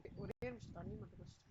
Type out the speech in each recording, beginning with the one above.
Okay. ஒரே நிமிஷம் தண்ணி மட்டும் குடிச்சிட்டு.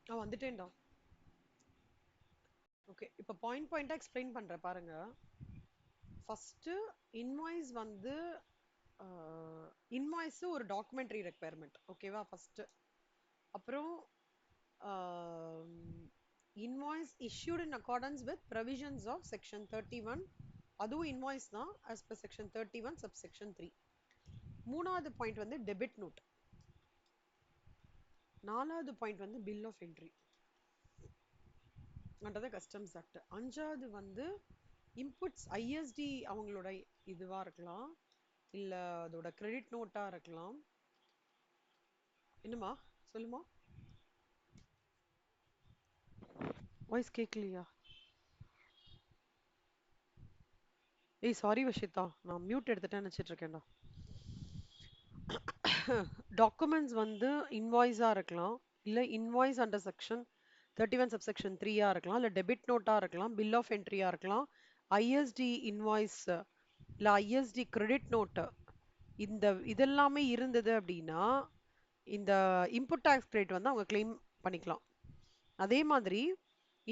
நான் வந்துட்டேன்டா. ஓகே, இப்போ பாயிண்டா எக்ஸ்பிளைன் பண்றேன் பாருங்க. ஃபர்ஸ்ட் இன்வாய்ஸ் வந்து இன்வாய்ஸ் ஒரு டாக்குமெண்ட்ரி ரெக்குயர்மெண்ட், ஓகேவா? ஃபர்ஸ்ட் அப்புறம் invoice issued in accordance with provisions of section 31, அதுவும் இன்வாய்ஸ் தான் as per section 31 subsection 3. மூணாவது பாயிண்ட் வந்து டெபிட் நோட். நாலாவது பாயிண்ட் வந்து bill of entry under customs act. அஞ்சாவது வந்து இன்புட்ஸ் ஐஎஸ்டி அவங்களோட இதுவா இருக்கலாம், இல்ல அதோட கிரெடிட் நோட்டா இருக்கலாம். என்னமா சொல்லுமா? வாய்ஸ் கேட்கலையா? ஏய் சாரி வஷிதா, நான் மியூட் எடுத்துட்டேன்னு நினைச்சிட்டு இருக்கேன்டா. டாக்குமெண்ட்ஸ் வந்து இன்வாய்ஸா இருக்கலாம், இல்ல இன்வாய்ஸ் அண்டர் செக்ஷன் 31 சப்செக்ஷன் 3 இருக்கலாம், இல்ல டெபிட் நோட்டா இருக்கலாம், பில் ஆஃப் என்ட்ரியா இருக்கலாம், ஐஎஸ்டி இன்வாய்ஸ் இல்ல ஐஎஸ்டி கிரெடிட் நோட், இந்த இதெல்லாமே இருந்தது அப்படின்னா இந்த இன்புட் டாக்ஸ் கிரெடிட் வந்து அவங்க கிளைம் பண்ணிக்கலாம். அதே மாதிரி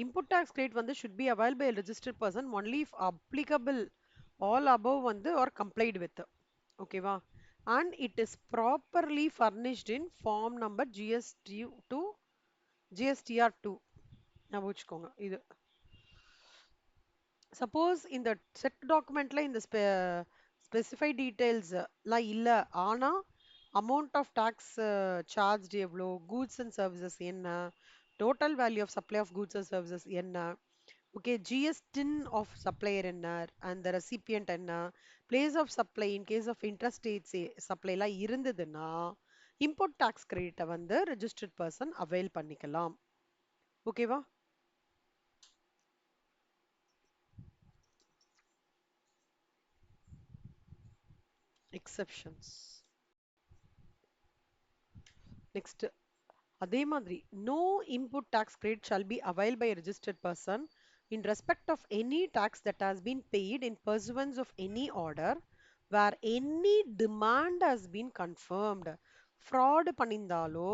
இன்புட் டாக்ஸ் கிரெடிட் வந்து should be available by a registered person only if applicable all above வந்து or complied with, ஓகேவா? and it is properly furnished in form number GST2 GSTR2. ஞாபகம் வச்சுக்கோங்க இது. சப்போஸ் இந்த செட் டாக்குமெண்ட்ல இந்த ஸ்பெசிஃபை டீடைல்ஸ் எல்லாம் இல்ல, ஆனா அமௌண்ட் ஆஃப் டாக்ஸ் சார்ஜ் எவ்வளோ, கூட்ஸ் அண்ட் சர்வீசஸ் என்ன, total value of supply of goods and services என்ன, ஓகே, ஜிஎஸ்டின் ஆஃப் சப்ளையர் என்ன, அந்த ரெசிபியன்ட் என்ன, place of supply in case of interstate supply எல்லாம் இருந்ததுன்னா இம்போர்ட் டாக்ஸ் கிரெடிட்டை வந்து ரெஜிஸ்டர்ட் பர்சன் அவைல் பண்ணிக்கலாம். ஓகேவா? Exceptions next. அதே மாதிரி no input tax credit shall be availed by a registered person in respect of any tax that has been paid in pursuance of any order where any demand has been confirmed. fraud பண்ணியிருந்தாலோ,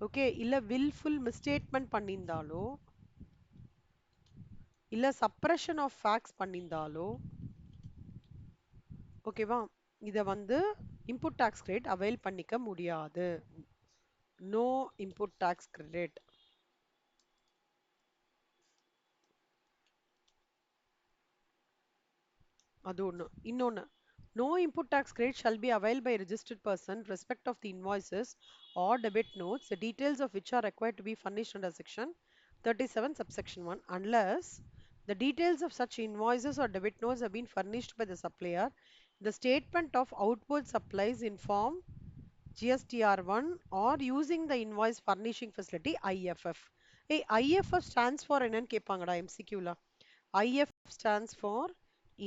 okay, இல்ல willful misstatement பண்ணியிருந்தாலோ, இல்ல suppression of facts பண்ணியிருந்தாலோ, ஓகேவா, இத வந்து input tax credit avail பண்ணிக்க முடியாது. no input tax credit. அது ஒண்ணு. இன்னொன்னு, no input tax credit shall be availed by a registered person in respect of the invoices or debit notes, the details of which are required to be furnished under section 37 subsection 1 unless the details of such invoices or debit notes have been furnished by the supplier, the statement of outward supplies in form GSTR1 or using the invoice furnishing facility IFF. Hey, IFF stands for என்னன்னு கேட்பாங்கடா MCQல. IF stands for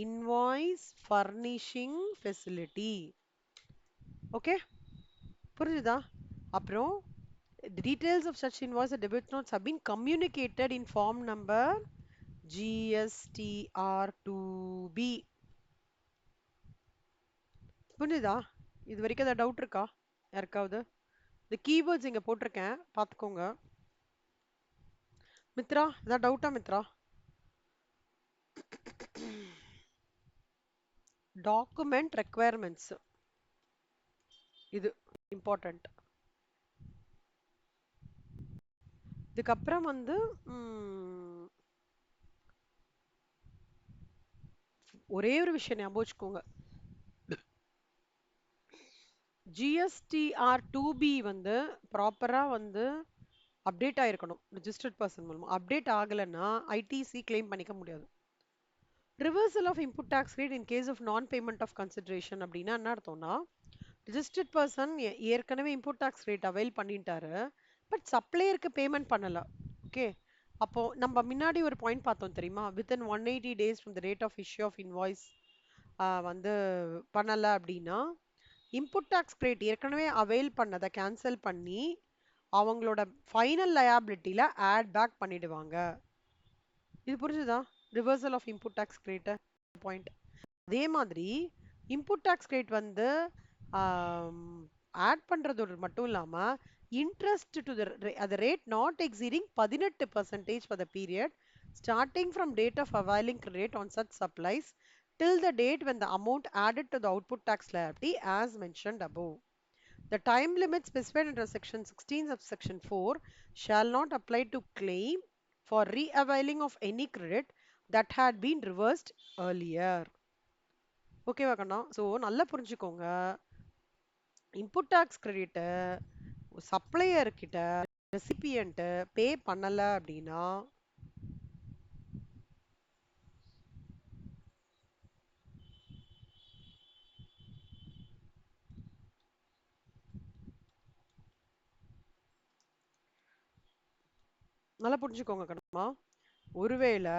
Invoice Furnishing Facility. Okay? புரிஞ்சுதா? அப்புறம் the details of such invoice and debit notes have been communicated in form number GSTR2B. புரிஞ்சுதா? இது வரைக்கும் ஏதாவது doubt இருக்கா யாருக்காவது? இந்த கீவேர்ட்ஸ் இங்க போட்டிருக்கேன், பார்த்துக்கோங்க. மித்ரா, ஏதாவது டவுட்டா மித்ரா? டாக்குமெண்ட் ரெக்குயர்மெண்ட்ஸ் இது இம்பார்ட்டன்ட். இதுக்கப்புறம் வந்து ஒரே ஒரு விஷயம் ஞாபகம் வச்சுக்கோங்க, GSTR2B வந்து ப்ராப்பரா வந்து அப்டேட் ஆயிருக்கணும் ரிஜிஸ்டர்ட் பர்சன் மூலமா. அப்டேட் ஆகலைன்னா ஐடிசி கிளைம் பண்ணிக்க முடியாது. Reversal of input tax rate in case of non payment of consideration அப்படின்னா என்ன அர்த்தம்னா, ரிஜிஸ்டர்ட் பர்சன் ஏற்கனவே இன்புட் டாக்ஸ் ரேட் அவைல் பண்ணிட்டாரு, பட் சப்ளையருக்கு பேமெண்ட் பண்ணல. ஓகே, அப்போ நம்ம முன்னாடி ஒரு பாயிண்ட் பார்த்தோம் தெரியுமா, within 180 days from the date of issue of invoice வந்து பண்ணல அப்படின்னா இன்புட் டாக்ஸ் கிரெடிட் ஏற்கனவே அவைல் பண்ணதை கேன்சல் பண்ணி அவங்களோட ஃபைனல் லயபிலிட்டியில ஆட் பேக் பண்ணிடுவாங்க. இது புரிஞ்சுதா? Reversal of input tax credit point. அதே மாதிரி இன்புட் டாக்ஸ் கிரெடிட் வந்து ஆட் பண்றதோடு மட்டும் இல்லாம interest to at the rate not exceeding 18% for the period starting from date of availing credit on such supplies till the date when the amount added to the output tax liability as mentioned above. The time limit specified under section 16 of section 4 shall not apply to claim for re-availing of any credit that had been reversed earlier. ஓகேவா கண்ணா? So நல்லா புரிஞ்சுக்கோங்க. Input tax கிரெடிட்டை supplier கிட்ட recipient பே பண்ணல அப்படின்னா நல்லா புரிஞ்சுக்கோங்க கண்ணம்மா. ஒருவேளை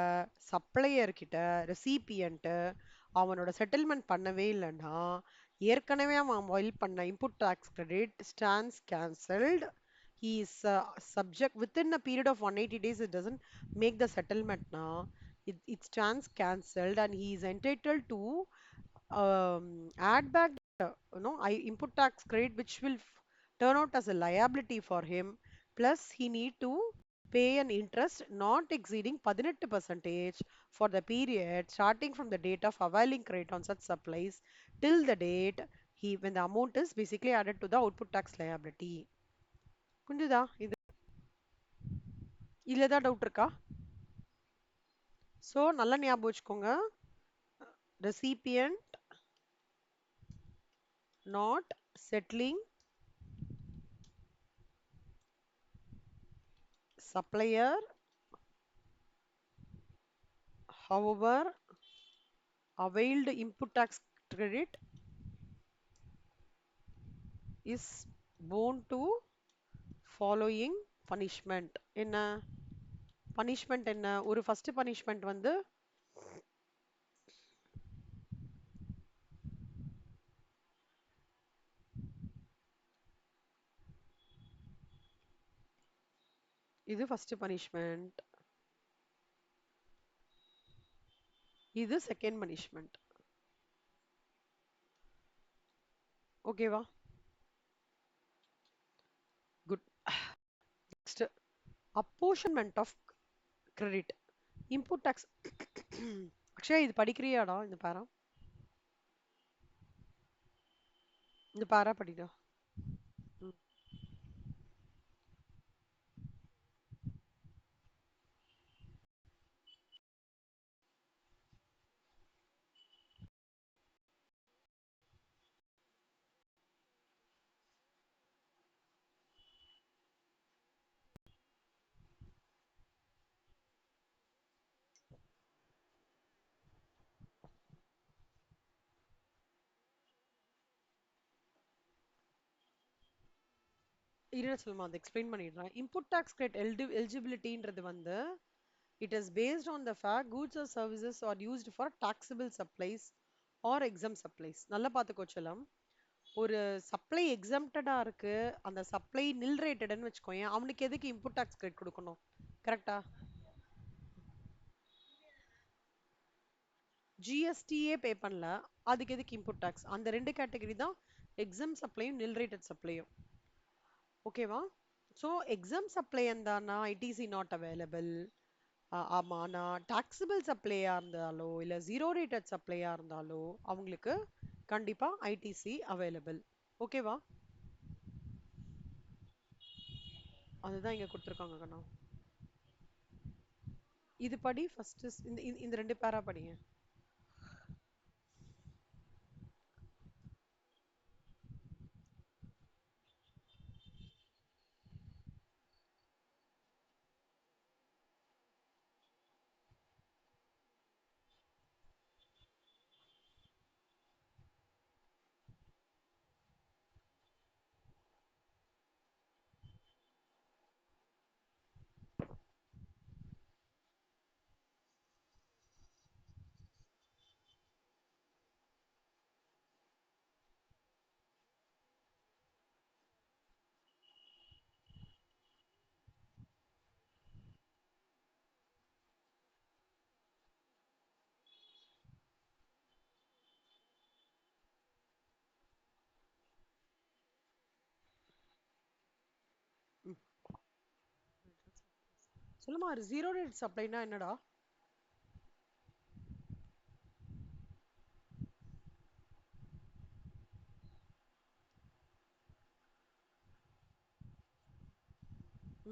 supplier கிட்ட ரெசிபியன்ட் அவனோட செட்டில்மெண்ட் பண்ணவே இல்லைன்னா ஏற்கனவே அவன் ஃபைல் பண்ண input tax credit stands cancelled. He is subject within a period of 180 days. It doesn't make the settlement now. It stands cancelled and he is entitled to add back input tax credit which will turn out as a liability for him. Plus he need to pay an interest not exceeding 18% for the period starting from the date of availing credit on such supplies till the date he when the amount is basically added to the output tax liability. புரிஞ்சுதா இது? இதுல ஏதாவது doubt இருக்கா? So நல்லா ஞாபகம் வச்சுக்கோங்க. recipient not settling supplier however availed input tax credit is bound to following punishment. என்ன punishment? என்ன ஒரு ஃபர்ஸ்ட் பனிஷ்மெண்ட் வந்து இது ஃபர்ஸ்ட் பனிஷ்மெண்ட், இது செகண்ட் பனிஷ்மெண்ட். ஓகேவா? Good. Next apportionment of credit input tax. Akshaya இது படிக்கிறியாடா? இந்த பாரா படிடா. இருங்க சொல்லுமா, அதை எக்ஸ்பிளைன் பண்ணிடுறேன். இன்புட் டாக்ஸ் கிரெடிட் எலிஜிபிலிட்டின்றது வந்து it is based on the fact goods or services are used for taxable supplies or exempt supplies. நல்லா பார்த்துக்கோ செல்லம். ஒரு சப்ளை எக்ஸம்டடா இருக்கு, அந்த சப்ளை நில் ரேட்டட்னு வச்சுக்கோயேன், அவனுக்கு எதுக்கு இன்புட் டாக்ஸ் கிரெடிட் கொடுக்கணும்? கரெக்டா? ஜிஎஸ்டியே பே பண்ணல, அதுக்கு எதுக்கு இன்புட் டாக்ஸ்? அந்த ரெண்டு கேட்டகரி தான் எக்ஸம் சப்ளையும் நில் ரேட்டட் சப்ளையும். ஓகேவா? ஸோ எக்ஸாம் சப்ளை இருந்தானா ஐடிசி நாட் அவைலபிள். ஆமா, நான் டாக்ஸபிள் சப்ளையா இருந்தாலோ இல்ல ஜீரோ ரேட்டட் சப்ளையா இருந்தாலோ அவங்களுக்கு கண்டிப்பா ஐடிசி அவைலபிள். ஓகேவா? அதுதான் இங்க கொடுத்துருக்காங்க கண்ணா. இது படி ஃபர்ஸ்ட் இந்த ரெண்டு பேரா படிங்க. சொல்லுமா, ஜீரோ ரேட் சப்ளைனா என்னடா?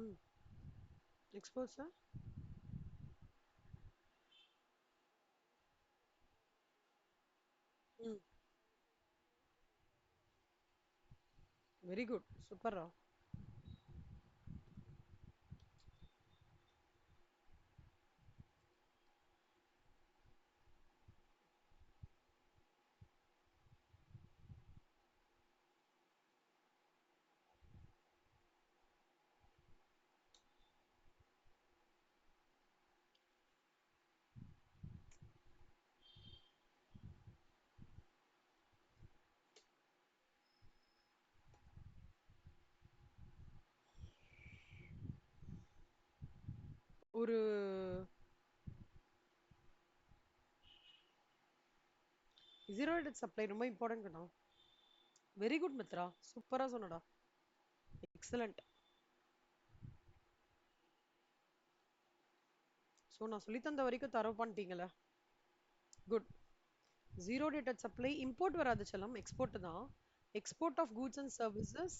ம். எக்ஸ்போர்ட்ஸா? ம். Very good. சூப்பர்ரா. ஒரு ஜீரோ ரேட் சப்ளை ரொம்ப இம்பார்ட்டன்ட் கண்ணா. Very good Mithra. சூப்பரா சொன்னடா. எக்ஸலண்ட். ஸோ நான் சொல்லி தந்த வரைக்கும் தரவு பண்ணிட்டீங்களே. Good. Zero rated supply import வராது செல்லம், எக்ஸ்போர்ட் தான். Export of goods and services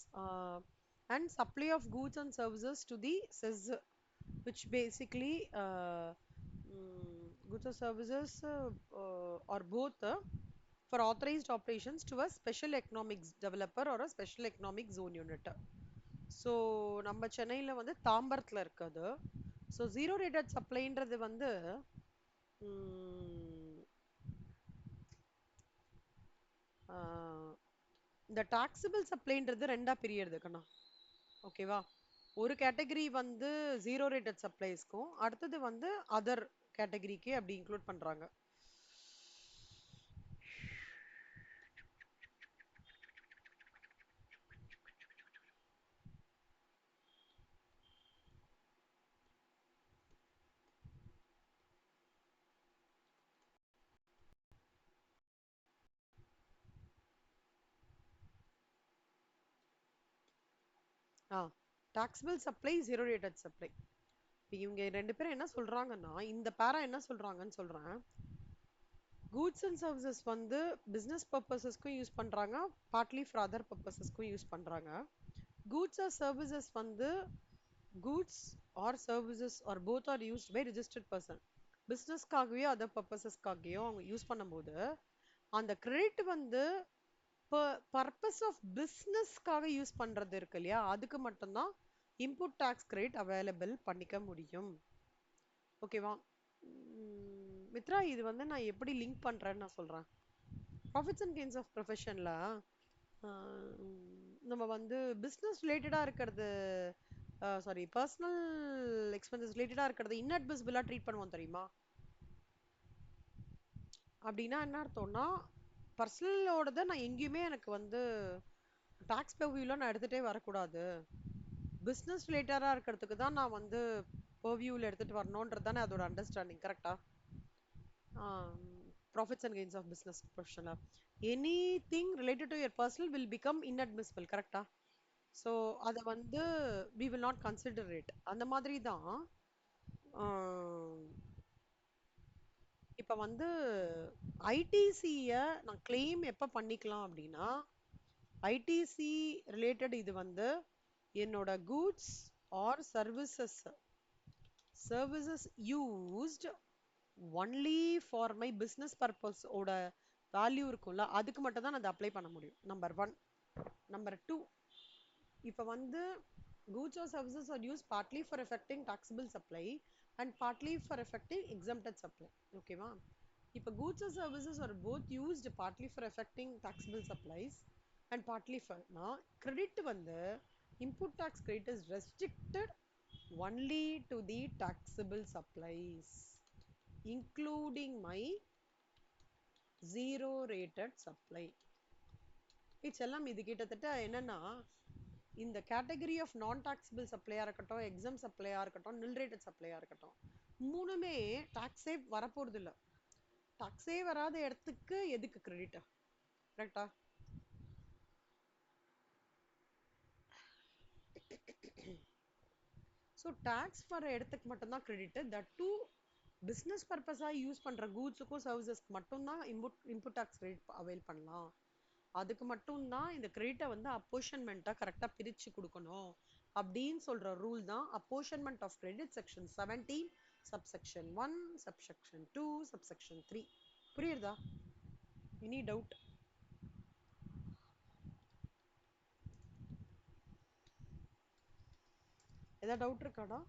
and supply of goods and services to the SEZ, which basically goods or services are both for authorized operations to a special economic developer or a special economic zone unit. So நம்ம சென்னையில் வந்து தாம்பரத்தில் இருக்குது. So zero rated சப்ளைன்றது வந்து ம், ஆஹ், இந்த டாக்ஸிபிள் சப்ளைன்றது ரெண்டா பிரியறது கண்ணா. ஓகேவா? ஒரு கேட்டகரி வந்து ஜீரோ ரேட்டட் சப்ளைஸ்க்கும், அடுத்தது வந்து அதர் கேட்டகரிக்கு அப்படி இன்க்ளூட் பண்றாங்க. ஆ, டாக்ஸிபிள் சப்ளை, ஜீரோ ரேட்டட் சப்ளை. இவங்க ரெண்டு பேரும் என்ன சொல்றாங்கன்னா, இந்த பேரா என்ன சொல்றாங்கன்னு சொல்றேன். கூட்ஸ் அண்ட் சர்வீசஸ் வந்து பிசினஸ் பர்பஸஸ்க்கும் யூஸ் பண்றாங்க, பார்ட்லி ஃபார் அதர் பர்பஸஸ்க்கும் யூஸ் பண்றாங்க. கூட்ஸ் ஆர் சர்வீசஸ் வந்து goods or services or both are used by registered person. பிஸ்னஸ்க்காகவே அதர் பர்பஸஸ்க்காகவே அவங்க யூஸ் பண்ணும்போது அந்த கிரெடிட் வந்து பர்பஸ் ஆஃப் பிஸ்னஸ்க்காக யூஸ் பண்றது இருக்கு இல்லையா, அதுக்கு மட்டும்தான் இன்புட் டாக்ஸ் கிரெடிட் அவைலபிள் பண்ணிக்க முடியும். ஓகேவா? மித்ரா, இது வந்து நான் எப்படி லிங்க் பண்றேன்னு நான் சொல்றேன். ப்ராஃபிட்ஸ் அண்ட் கெயின்ஸ் ஆஃப் ப்ரொஃபஷன்ல நம்ம வந்து பிஸ்னஸ் ரிலேட்டடா இருக்கிறது, சாரி பர்சனல் எக்ஸ்பென்சஸ் ரிலேட்டடா இருக்கிறது இன்அட்மிசிபிளா ட்ரீட் பண்ணுவோம் தெரியுமா? அப்படின்னா என்ன அர்த்தம்னா, பர்சனலோடத நான் எங்கேயுமே எனக்கு வந்து டாக்ஸ் பெர்வியூல நான் எடுத்துட்டே வரக்கூடாது. பிஸ்னஸ் ரிலேட்டடா இருக்கிறதுக்கு தான் நான் வந்து பெர்வியூல எடுத்துட்டு வரணுன்றது தானே அதோட அண்டர்ஸ்டாண்டிங், கரெக்டா? Profits and gains of business professional, anything related to your personal will become inadmissible, கரெக்டா? ஸோ அதை வந்து we will not consider it. அந்த மாதிரி தான். இப்போ வந்து ஐடிசியை நான் கிளைம் எப்போ பண்ணிக்கலாம் அப்படின்னா, ஐடிசி ரிலேட்டட் இது வந்து என்னோட goods or services used only for my business purpose ஓட வேல்யூ இருக்கும்ல, அதுக்கு மட்டும் தான் நான் அதை அப்ளை பண்ண முடியும். Number one. நம்பர் டூ, இப்போ வந்து goods or services are used partly for effecting taxable supply and partly for effecting exempted supply. ஓகேவா? இப்போ goods or services are both used partly for effecting taxable supplies and partly for credit வந்து input tax credit is restricted only to the taxable supplies including my zero rated supply. இதெல்லாம் இது கிட்டத்தட்ட என்னன்னா, இந்த category of நான் taxable சப்ளையா இருக்கட்டும், exam சப்ளையா இருக்கட்டும், நில் ரேட்டட் சப்ளையா இருக்கட்டும், மூணுமே டாக்ஸே வரப்போறது இல்ல. டாக்ஸே வராத இடத்துக்கு எதுக்கு கிரெடிட், கரெக்டா? ஸோ டேக்ஸ் வர இடத்துக்கு மட்டும்தான் கிரெடிட். தட் டூ பிஸ்னஸ் பர்பஸாக யூஸ் பண்ணுற கூட்ஸுக்கும் சர்வீசஸ்க்கு மட்டும்தான் இன்புட் டேக்ஸ் கிரெடிட் அவைல் பண்ணலாம். அதுக்கு மட்டும்தான் இந்த கிரெடிட்டை வந்து அப்போர்ஷன்மெண்ட்டாக கரெக்டாக பிரித்து கொடுக்கணும் அப்படின்னு சொல்கிற ரூல் தான் apportionment of credit section 17 subsection 1 subsection 2 subsection 3. புரியுறதா? Any doubt? ஏதாவது டவுட் இருக்காடா?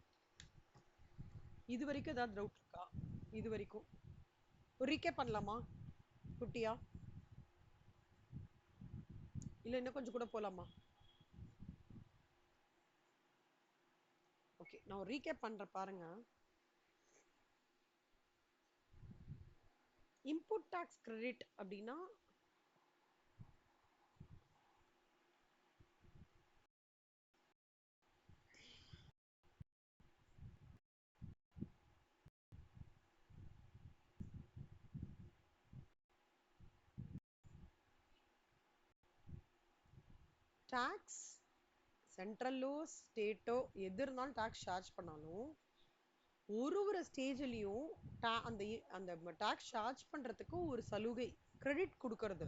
இது வரைக்கும் ஏதாவது டவுட் இருக்கா? இது வரைக்கும் ஒரு ரீகேப் பண்ணலாமா குட்டியா? இல்லை இன்னும் கொஞ்சம் கூட போகலாமா? ஓகே, நான் ஒரு ரீகேப் பண்ணுறேன் பாருங்க. இன்புட் டாக்ஸ் கிரெடிட் அப்படின்னா டாக்ஸ் சென்ட்ரலோ ஸ்டேட்டோ எது இருந்தாலும் டாக்ஸ் சார்ஜ் பண்ணாலும் ஒரு ஸ்டேஜ்லயும் அந்த அந்த டாக்ஸ் சார்ஜ் பண்றதுக்கு ஒரு சலுகை கிரெடிட் கொடுக்கறது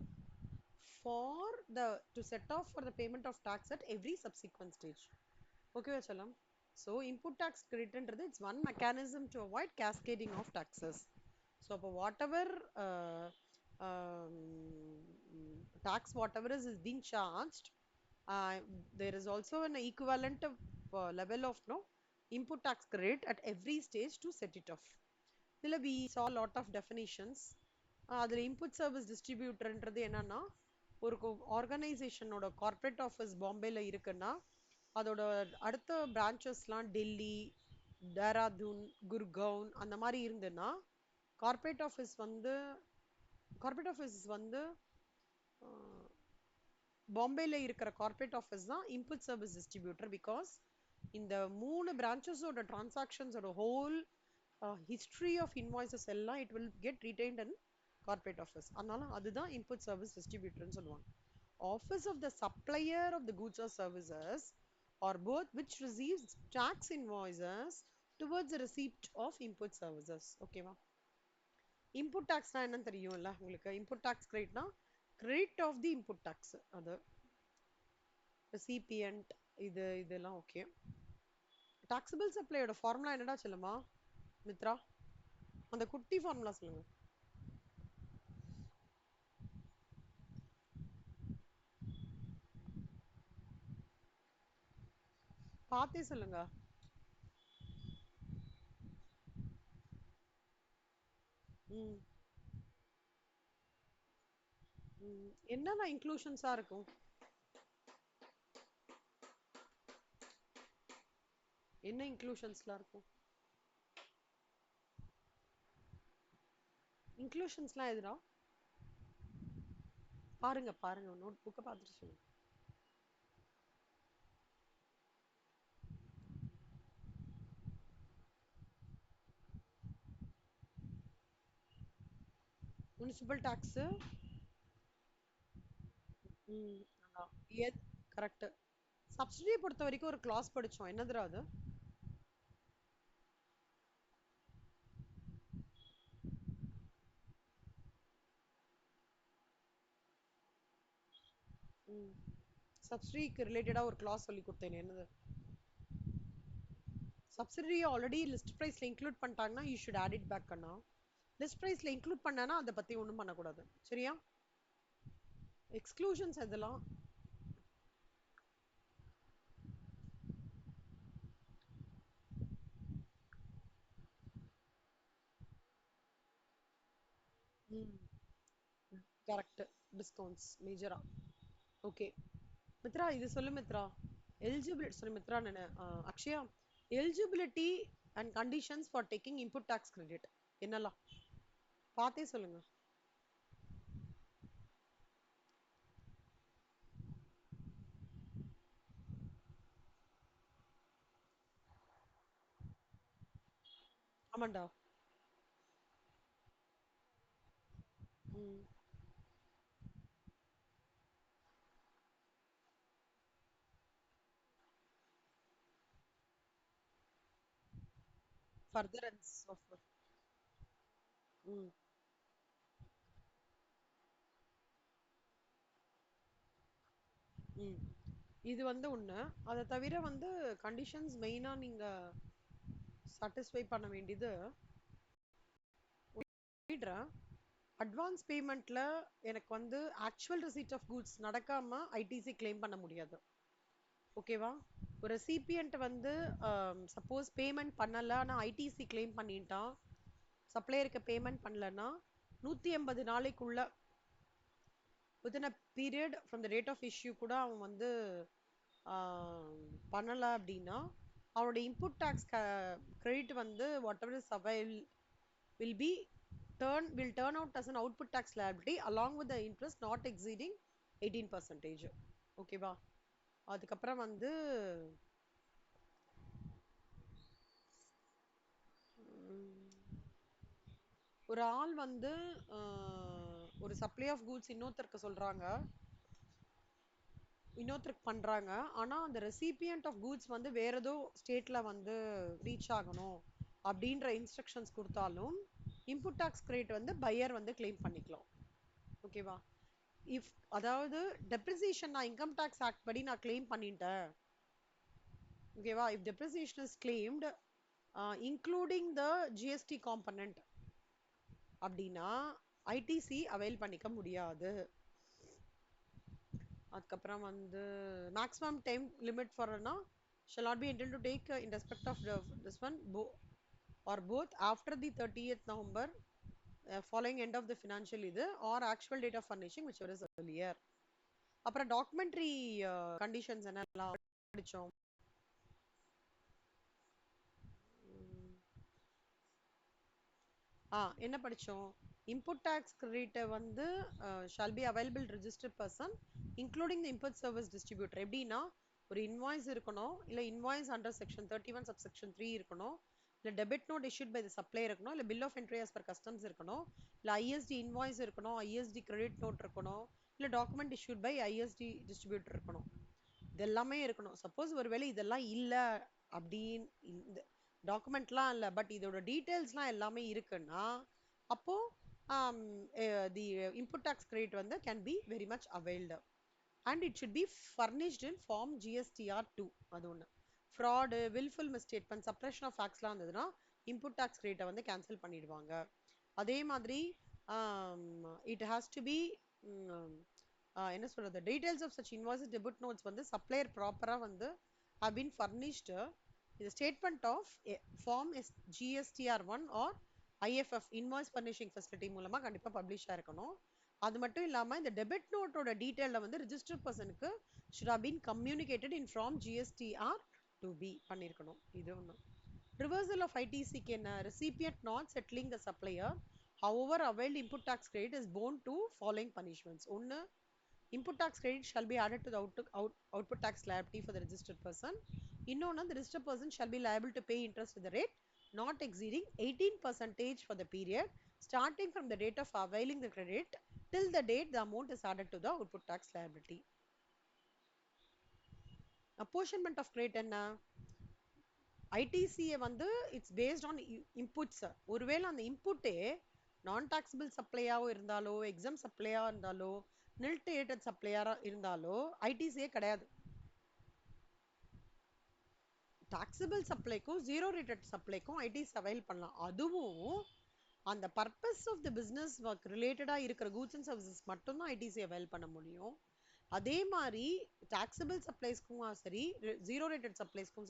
for the to set off for the payment of tax at every subsequent stage. ஓகேவா செல்லம்? ஸோ இன்புட் டாக்ஸ் கிரெடிட்ன்றது it's one mechanism to avoid cascading of taxes. So அப்போ whatever tax whatever is being charged, there is also an equivalent level of no input tax credit at every stage to set it off. இதில் we saw lot of definitions. அதில் input service டிஸ்ட்ரிபியூட்டர்ன்றது என்னன்னா ஒரு ஆர்கனைசேஷனோட corporate office பாம்பேல இருக்குன்னா அதோட அடுத்த பிரான்ச்சஸ்லாம் டெல்லி, டேராதூன், குர்கவுன் அந்த மாதிரி இருந்துன்னா கார்பரேட் ஆஃபீஸ் வந்து பாம்பேல இருக்கிற கார்பரேட் ஆஃபீஸ் தான் இன்புட் சர்வீஸ் டிஸ்ட்ரிபியூட்டர். பிகாஸ் இந்த 3 பிரான்ச்சஸோட டிரான்சாக்ஷன்ஸோட ஹோல் ஹிஸ்ட்ரி ஆஃப் இன்வாய்சஸ் எல்லாம் it will get retained in corporate office. அதனால அதுதான் இன்புட் சர்வீஸ் டிஸ்ட்ரிபியூட்டர்னு சொல்லுவாங்க. Office of the supplier of the goods or services or both which receives tax invoices towards the receipt of input services. ஓகேவா? Input டாக்ஸ்னா என்னன்னு தெரியும்ல உங்களுக்கு? Input tax கிரெடிட்னா credit of the input tax, அது recipient இதெல்லாம். ஓகே, டாக்ஸபிள் சப்ளையோட ஃபார்முலா என்னடா சொல்லுமா மித்ரா? அந்த குட்டி ஃபார்முலா சொல்லுங்க. பார்த்தே சொல்லுங்க. என்னென்ன இன்க்ளூஷன்ஸா இருக்கும்? என்ன இன்க்ளூஷன்ஸ்லாம் இருக்கும்? இன்க்ளூஷன்ஸ்லாம் எதுடா? பாருங்க நோட் புக்கை பார்த்துட்டு சொல்லுங்க. Municipal tax. கரெக்ட். சப்சிடியை பொறுத்த வரைக்கும் ஒரு கிளாஸ் படிச்சோம், என்னதுடா அது? சப்சிடிக்கு ரிலேட்டடா ஒரு கிளாஸ் சொல்லி கொடுத்தேன், என்னது? சப்சிடி ஆல்ரெடி லிஸ்ட் பிரைஸ்ல இன்க்ளூட் பண்ணிட்டாங்கன்னா you should add it back அண்ணா. லிஸ்ட் பிரைஸ்ல இன்க்ளூட் பண்ணனா அதை பத்தி ஒன்றும் பண்ணக்கூடாது, சரியா? எக்ஸ்க்ளூஷன்ஸ் எதெல்லாம்? கரெக்ட். டிஸ்கவுண்ட்ஸ் மேஜரா. ஓகே மித்ரா, இது சொல்லு மித்ரா. எலிஜிபிலிட்டி சொல்லு மித்ரா. நான் Akshaya, eligibility and conditions for taking input tax credit என்னலாம் பார்த்தே சொல்லுங்க. ஆமாண்டா. furtherance of ம், ம். இது வந்து ஒண்ணு. அத தவிர வந்து கண்டிஷன்ஸ் மெயினா நீங்க சாட்டிஸ்ஃபை பண்ண வேண்டியது சொல்லிடுறேன். அட்வான்ஸ் பேமெண்ட்ல எனக்கு வந்து ஆக்சுவல் ரிசீட் ஆஃப் கூட்ஸ் நடக்காம ஐடிசி கிளைம் பண்ண முடியாது. ஓகேவா? ஒரு சிபிஎன்ட் வந்து சப்போஸ் பேமெண்ட் பண்ணல ஆனா ஐடிசி கிளைம் பண்ணிட்டான், சப்ளையருக்கு பேமெண்ட் பண்ணலன்னா 180 நாளைக்குள்ள within a period from the date of issue கூட அவன் வந்து பண்ணல அப்படின்னா அவனோட இன்புட் டாக்ஸ் கிரெடிட் வந்து what ever is avail will be will turn out as an output tax liability along with the interest not exceeding 18%. ஓகேவா? அதுக்கப்புறம் வந்து ஒரு ஆள் வந்து ஒரு சப்ளை ஆஃப் கூட்ஸ் இன்னொருத்தருக்கு சொல்றாங்க, இன்னொருத்தருக்கு பண்றாங்க. ஆனா அந்த ரெசிபியன்ட் ஆஃப் கூட்ஸ் வந்து வேற ஏதோ ஸ்டேட்ல வந்து ரீச் ஆகணும் அப்படின்ற இன்ஸ்ட்ரக்ஷன்ஸ் கொடுத்தாலும் இன்புட் டாக்ஸ் கிரெடிட் வந்து பையர் வந்து கிளைம் பண்ணிக்கலாம். ஓகேவா? இஃப் அதாவது டெப்ரிசியேஷன் நான் இன்கம் டாக்ஸ் ஆக்ட் படி நான் கிளைம் பண்ணிட்டேன். ஓகேவா? If depreciation is claimed including the GST component அப்படின்னா ஐடிசி அவைல் பண்ணிக்க முடியாது. அதுக்கப்புறம் வந்து மேக்ஸிமம் டைம் லிமிட் ஃபார்னா shall not be entitled to take in respect of this one or both after the 30th November following end of the financial இது or actual date of furnishing whichever is earlier. அப்புறம் documentary conditions என்னெல்லாம் படிச்சோம்? என்ன படிச்சோம்? Input tax credit வந்து shall be available registered person including the input service distributor. எப்படின்னா ஒரு invoice இருக்கணும், இல்ல இன்வாய்ஸ் அண்டர் செக்ஷன் 31 சப்செக்ஷன் 3 இருக்கணும், இல்ல debit note issued by the supplier இருக்கணும், இல்ல bill of entry as per customs இருக்கணும், இல்ல ஐஎஸ்டி இன்வாய்ஸ் இருக்கணும், ஐஎஸ்டி கிரெடிட் நோட் இருக்கணும், இல்ல document issued by ISD distributor இருக்கணும். இதெல்லாமே இருக்கணும். சப்போஸ் ஒருவேளை இதெல்லாம் இல்ல அப்படின்னு இந்த டாக்குமெண்ட்லாம் இல்ல பட் இதோட டீடைல்ஸ்லாம் எல்லாமே இருக்குன்னா அப்போ தி இன்புட் டாக்ஸ் கிரெடிட் வந்து can be very much availed and it should be furnished in form GSTR 2. அது ஒன்று. Fraud wilful misstatement suppression of ஃபேக்ட்ஸ்லாம் இருந்ததுன்னா இன்புட் டாக்ஸ் கிரெடிட்டை வந்து கேன்சல் பண்ணிடுவாங்க. அதே மாதிரி இட் ஹாஸ் டு பி என்ன சொல்றது details of such invoice debit notes வந்து சப்ளையர் ப்ராப்பராக வந்து have been furnished இந்த statement of form GSTR 1 or IFF invoice furnishing facility மூலமா கண்டிப்பா பப்ளிஷ் ஆயிருக்கணும். அது மட்டும் இல்லாம இந்த டெபிட் நோட்டோட டீடைல்ல வந்து ரிஜிஸ்டர் பர்சனுக்கு should have been communicated in from GSTR 2B பண்ணிருக்கணும். இது ஒண்ணு. Reversal of ITC can recipient not settling the supplier however availed input tax credit is borne to following punishments. ஒன்னு input tax credit shall be added to the output tax liability for the registered person. இன்னொன்னு the registered person shall be liable to pay interest at the rate not exceeding 18% for the period starting from the date of availing the credit till the date the amount is added to the output tax liability. Apportionment of credit என்ன? ஐடிசியை வந்து it's based on inputs. ஒருவேளை அந்த இன்புட்டே நான் taxable சப்ளையாவோ இருந்தாலோ exam சப்ளையா இருந்தாலோ நில் dated சப்ளையரா இருந்தாலோ ஐடிசியே கிடையாது. டாக்ஸபிள் சப்ளைக்கும் ஜீரோ ரேட்டட் சப்ளைக்கும் ஐடிசி அவைல் பண்ணலாம். அதுவும் அந்த purpose of the business work ரிலேட்டடா இருக்கிற கூட்ஸ் அண்ட் சர்வீசஸ் மட்டும்தான் ஐடிசி அவைல் பண்ண முடியும். அதே மாதிரி டாக்ஸபிள் சப்ளைஸ்க்கும் சரி ஜீரோ ரேட்டட் சப்ளைஸ்க்கும்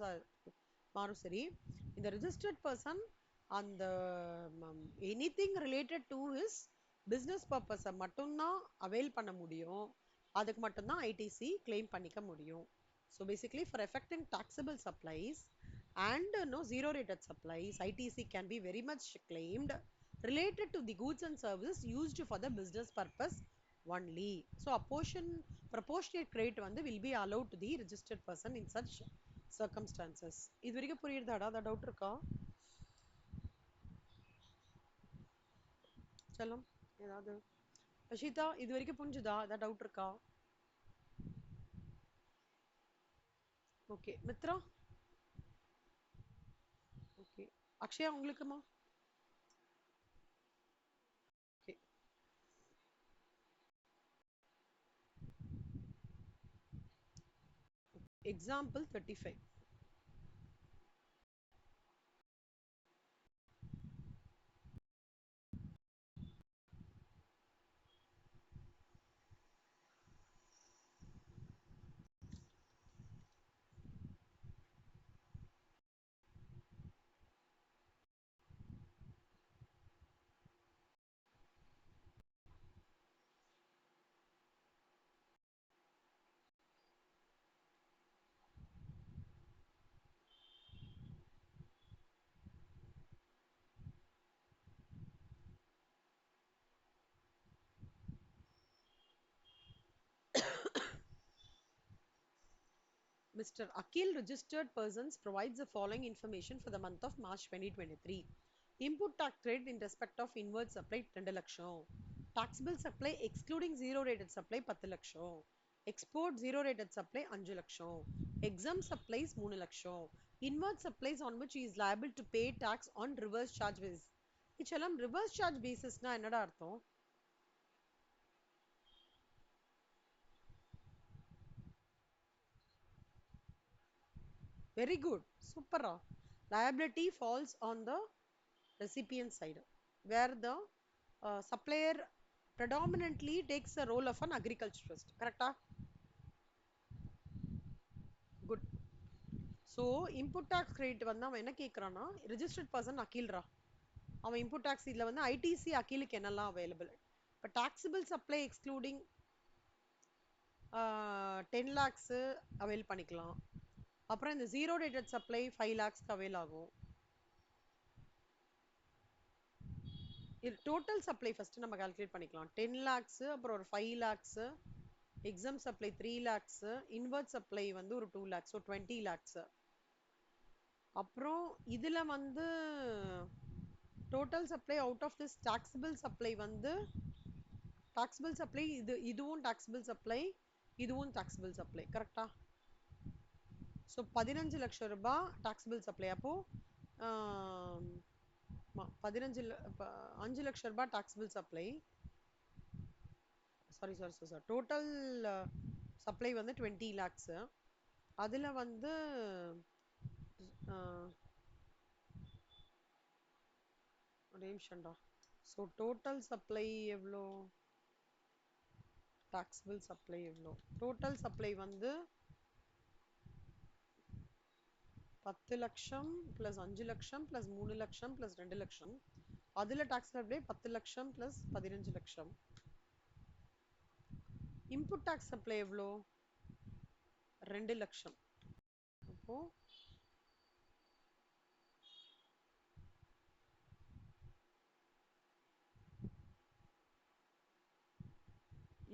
மாறும் சரி இந்த ரிஜிஸ்டர்ட் பர்சன் அந்த anything related to his business பர்பஸை மட்டும்தான் அவைல் பண்ண முடியும். அதுக்கு மட்டும்தான் ஐடிசி கிளைம் பண்ணிக்க முடியும். So basically for affecting taxable supplies and no zero rated supplies ITC can be very much claimed related to the goods and services used for the business purpose only. So proportionate credit வந்து will be allowed to the registered person in such circumstances. இது வரைக்கும் புரியுதாடா? அத டவுட் இருக்கா? செல்லம் ஏதாவது அஷிதா இது வரைக்கும் புரிஞ்சுதா? அத டவுட் இருக்கா? ஓகே மித்ரா ஓகே அக்ஷயா உங்களுக்குமா? Okay. Example 35. Mr. Akil registered persons provides the following information for the month of March 2023. Input tax rate in respect of inward supply 2 லட்சம். Taxable supply excluding zero rated supply 10 லட்சம். Export zero rated supply 5 லட்சம். Exempt supplies 3 லட்சம். Inward supplies on which he is liable to pay tax on reverse charge basis. இதெல்லாம் reverse charge basisனா என்னடா அர்த்தம்? Very good. Super. Liability falls on the recipient side, where the supplier predominantly takes the role of an agriculturist. Correct? Good. So, input tax credit வந்து அவன் என்ன கேட்குறான்னா registered person அக்கீல்ரா அவன் input tax இதில் வந்து ITC அக்கீலுக்கு என்னெல்லாம் available இப்போ taxable supply excluding 10 lakhs avail பண்ணிக்கலாம் அப்புறம் இந்த zero rated supply 5 lakhs avail ஆகும் இது total supply first நம்ம calculate பண்ணிக்கலாம் 10 lakhs அப்புறம் ஒரு 5 lakhs exam supply 3 lakhs inward supply வந்து ஒரு 2 lakhs so 20 lakhs அப்புறம் இதுல வந்து total supply out of this taxable supply வந்து taxable supply இதுவும் taxable supply இதுவும் taxable supply கரெக்டா so 15 லட்சம் ரூபாய் taxable supply அப்போ 5 லட்சம் ரூபாய் taxable supply sorry total supply வந்து 20 lakhs அதுல வந்து ஒரு நிமிஷம்டா so total supply எவ்வளோ taxable supply எவ்வளோ total supply வந்து 10 லட்சம் plus 5 லட்சம் plus 3 லட்சம் plus 2 லட்சம் அதுல taxable supply 10 லட்சம் plus 15 லட்சம் input tax supply எவ்வளோ 2 லட்சம் அப்போ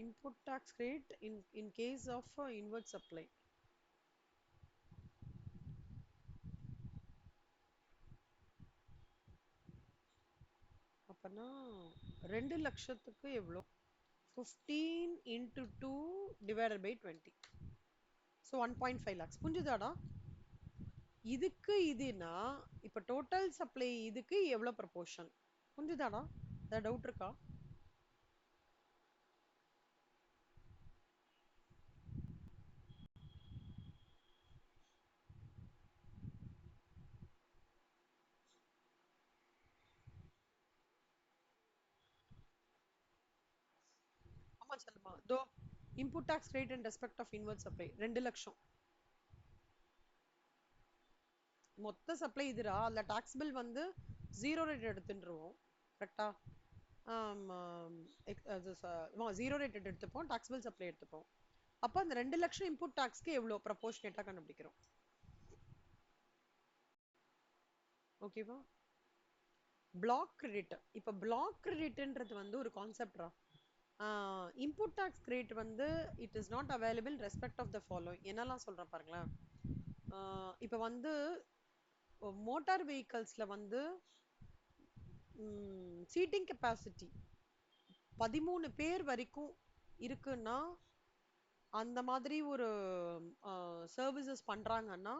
input tax rate in case of inward supply அப்பனா 2 லட்சத்துக்கு எவ்வளோ 15 into 2 divided by 20 so 1.5 lakhs புரிஞ்சுதாடா இதுக்கு இதுனா இப்ப total supply இதுக்கு எவ்வளவு proportion புரிஞ்சுதாடா ஏதாவது டவுட் இருக்கா ஆமா சொல்லுமா தோ input tax rate in respect of inward supply 2 லட்சம் மொத்த சப்ளை இதுடா அதுல taxable வந்து ஜீரோ ரேட் எடுத்துருவோம் கரெக்டா ஜீரோ ரேட் எடுத்துப்போம் taxable supply எடுத்துப்போம் அப்ப அந்த 2 லட்சம் input taxக்கு எவ்வளவு ப்ரொபோர்ஷனேட்டா கண்டுபிடிக்கிறோம் ஓகேவா பிளாக் கிரெடிட் இப்ப பிளாக் கிரெடிட்ன்றது வந்து ஒரு கான்செப்ட்ரா இன்புட் டாக்ஸ் கிரெடிட் வந்து it is not available respect of the following என்னெல்லாம் சொல்றேன் பாருங்களேன் இப்போ வந்து மோட்டார் வெஹிக்கல்ஸ்ல வந்து சீட்டிங் கெப்பாசிட்டி 13 பேர் வரைக்கும் இருக்குன்னா அந்த மாதிரி ஒரு சர்வீசஸ் பண்றாங்கன்னா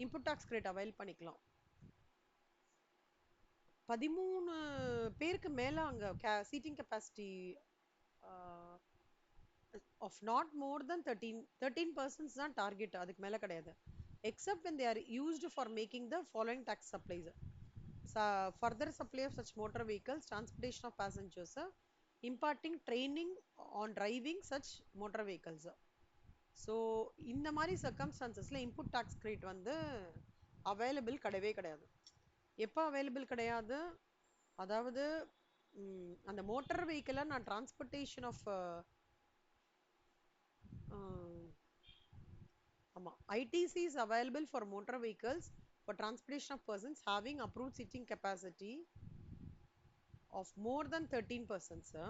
இன்புட் டாக்ஸ் கிரெடிட் அவைல் பண்ணிக்கலாம் 13 பேருக்கு மேல அங்க seating capacity of not more than 13% தான் டார்கெட், அதுக்கு மேல கிடையாது. Except when they are used for making the following tax supplies. Further supply of such motor vehicles, transportation of passengers, imparting training on driving such motor vehicles. So இந்த மாதிரி சர்க்கம்ஸ்டான்சஸ்ல input tax credit வந்து available கிடையவே கிடையாது. எப்போ available கிடையாது? அதாவது அந்த motor வெஹிக்கிளை நான் டிரான்ஸ்போர்ட்டேஷன் ஆஃப் ஆமாம், ITC is available for motor vehicles for transportation of persons having approved seating capacity of more than 13%,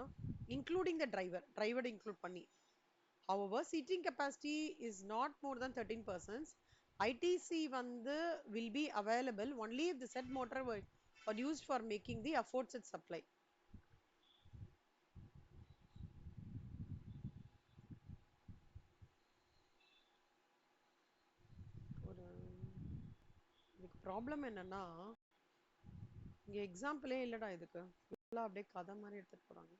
including the driver include பண்ணி. However, seating capacity is not more than 13%. ITC வந்து will be available only if the said motor were used for making the aforesaid supply. ஒரு இதுக்கு problem என்னன்னா, இங்க எக்ஸாம்பிளே இல்லடா, இதுக்கு ஃபுல்லா அப்படியே கதை மாதிரி எடுத்துட்டு போறாங்க.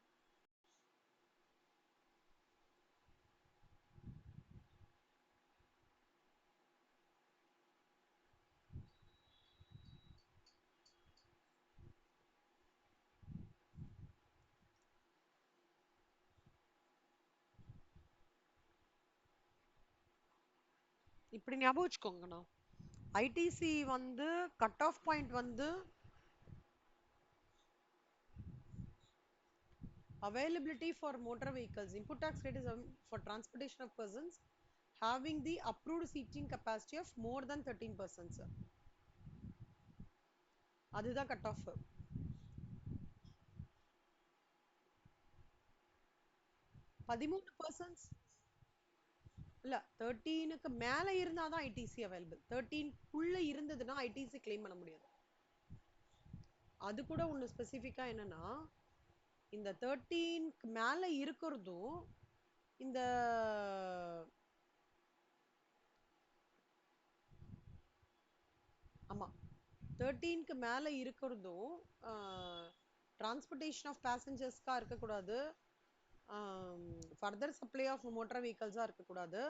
இப்படி ஞாபகம் வச்சுக்கோங்கண்ணா, ஐடிசி வந்து கட் ஆஃப் பாயிண்ட் வந்து availability for motor vehicles. Input tax rate is for transportation of persons having the approved seating capacity of more than 13%, sir. அதுதான் கட் ஆஃப். 13% இல்ல, 13க்கு மேல இருந்தாதான் ஐடிசி அவைலபிள். 13க்குள்ள இருந்ததுன்னா ஐடிசி கிளைம் பண்ண முடியாது. அது கூட ஒண்ணு ஸ்பெசிஃபிக்கா என்னன்னா, இந்த 13க்கு மேல இருக்கிறதும் இந்த ஆமா 13க்கு மேல இருக்கிறதும் டிரான்ஸ்போர்ட்டேஷன் ஆஃப் பேசஞ்சர்ஸ்க்கா இருக்கக்கூடாது, ஃபர்தர் சப்ளை ஆஃப் மோட்டார் வெஹிக்கல்ஸா இருக்கக்கூடாது,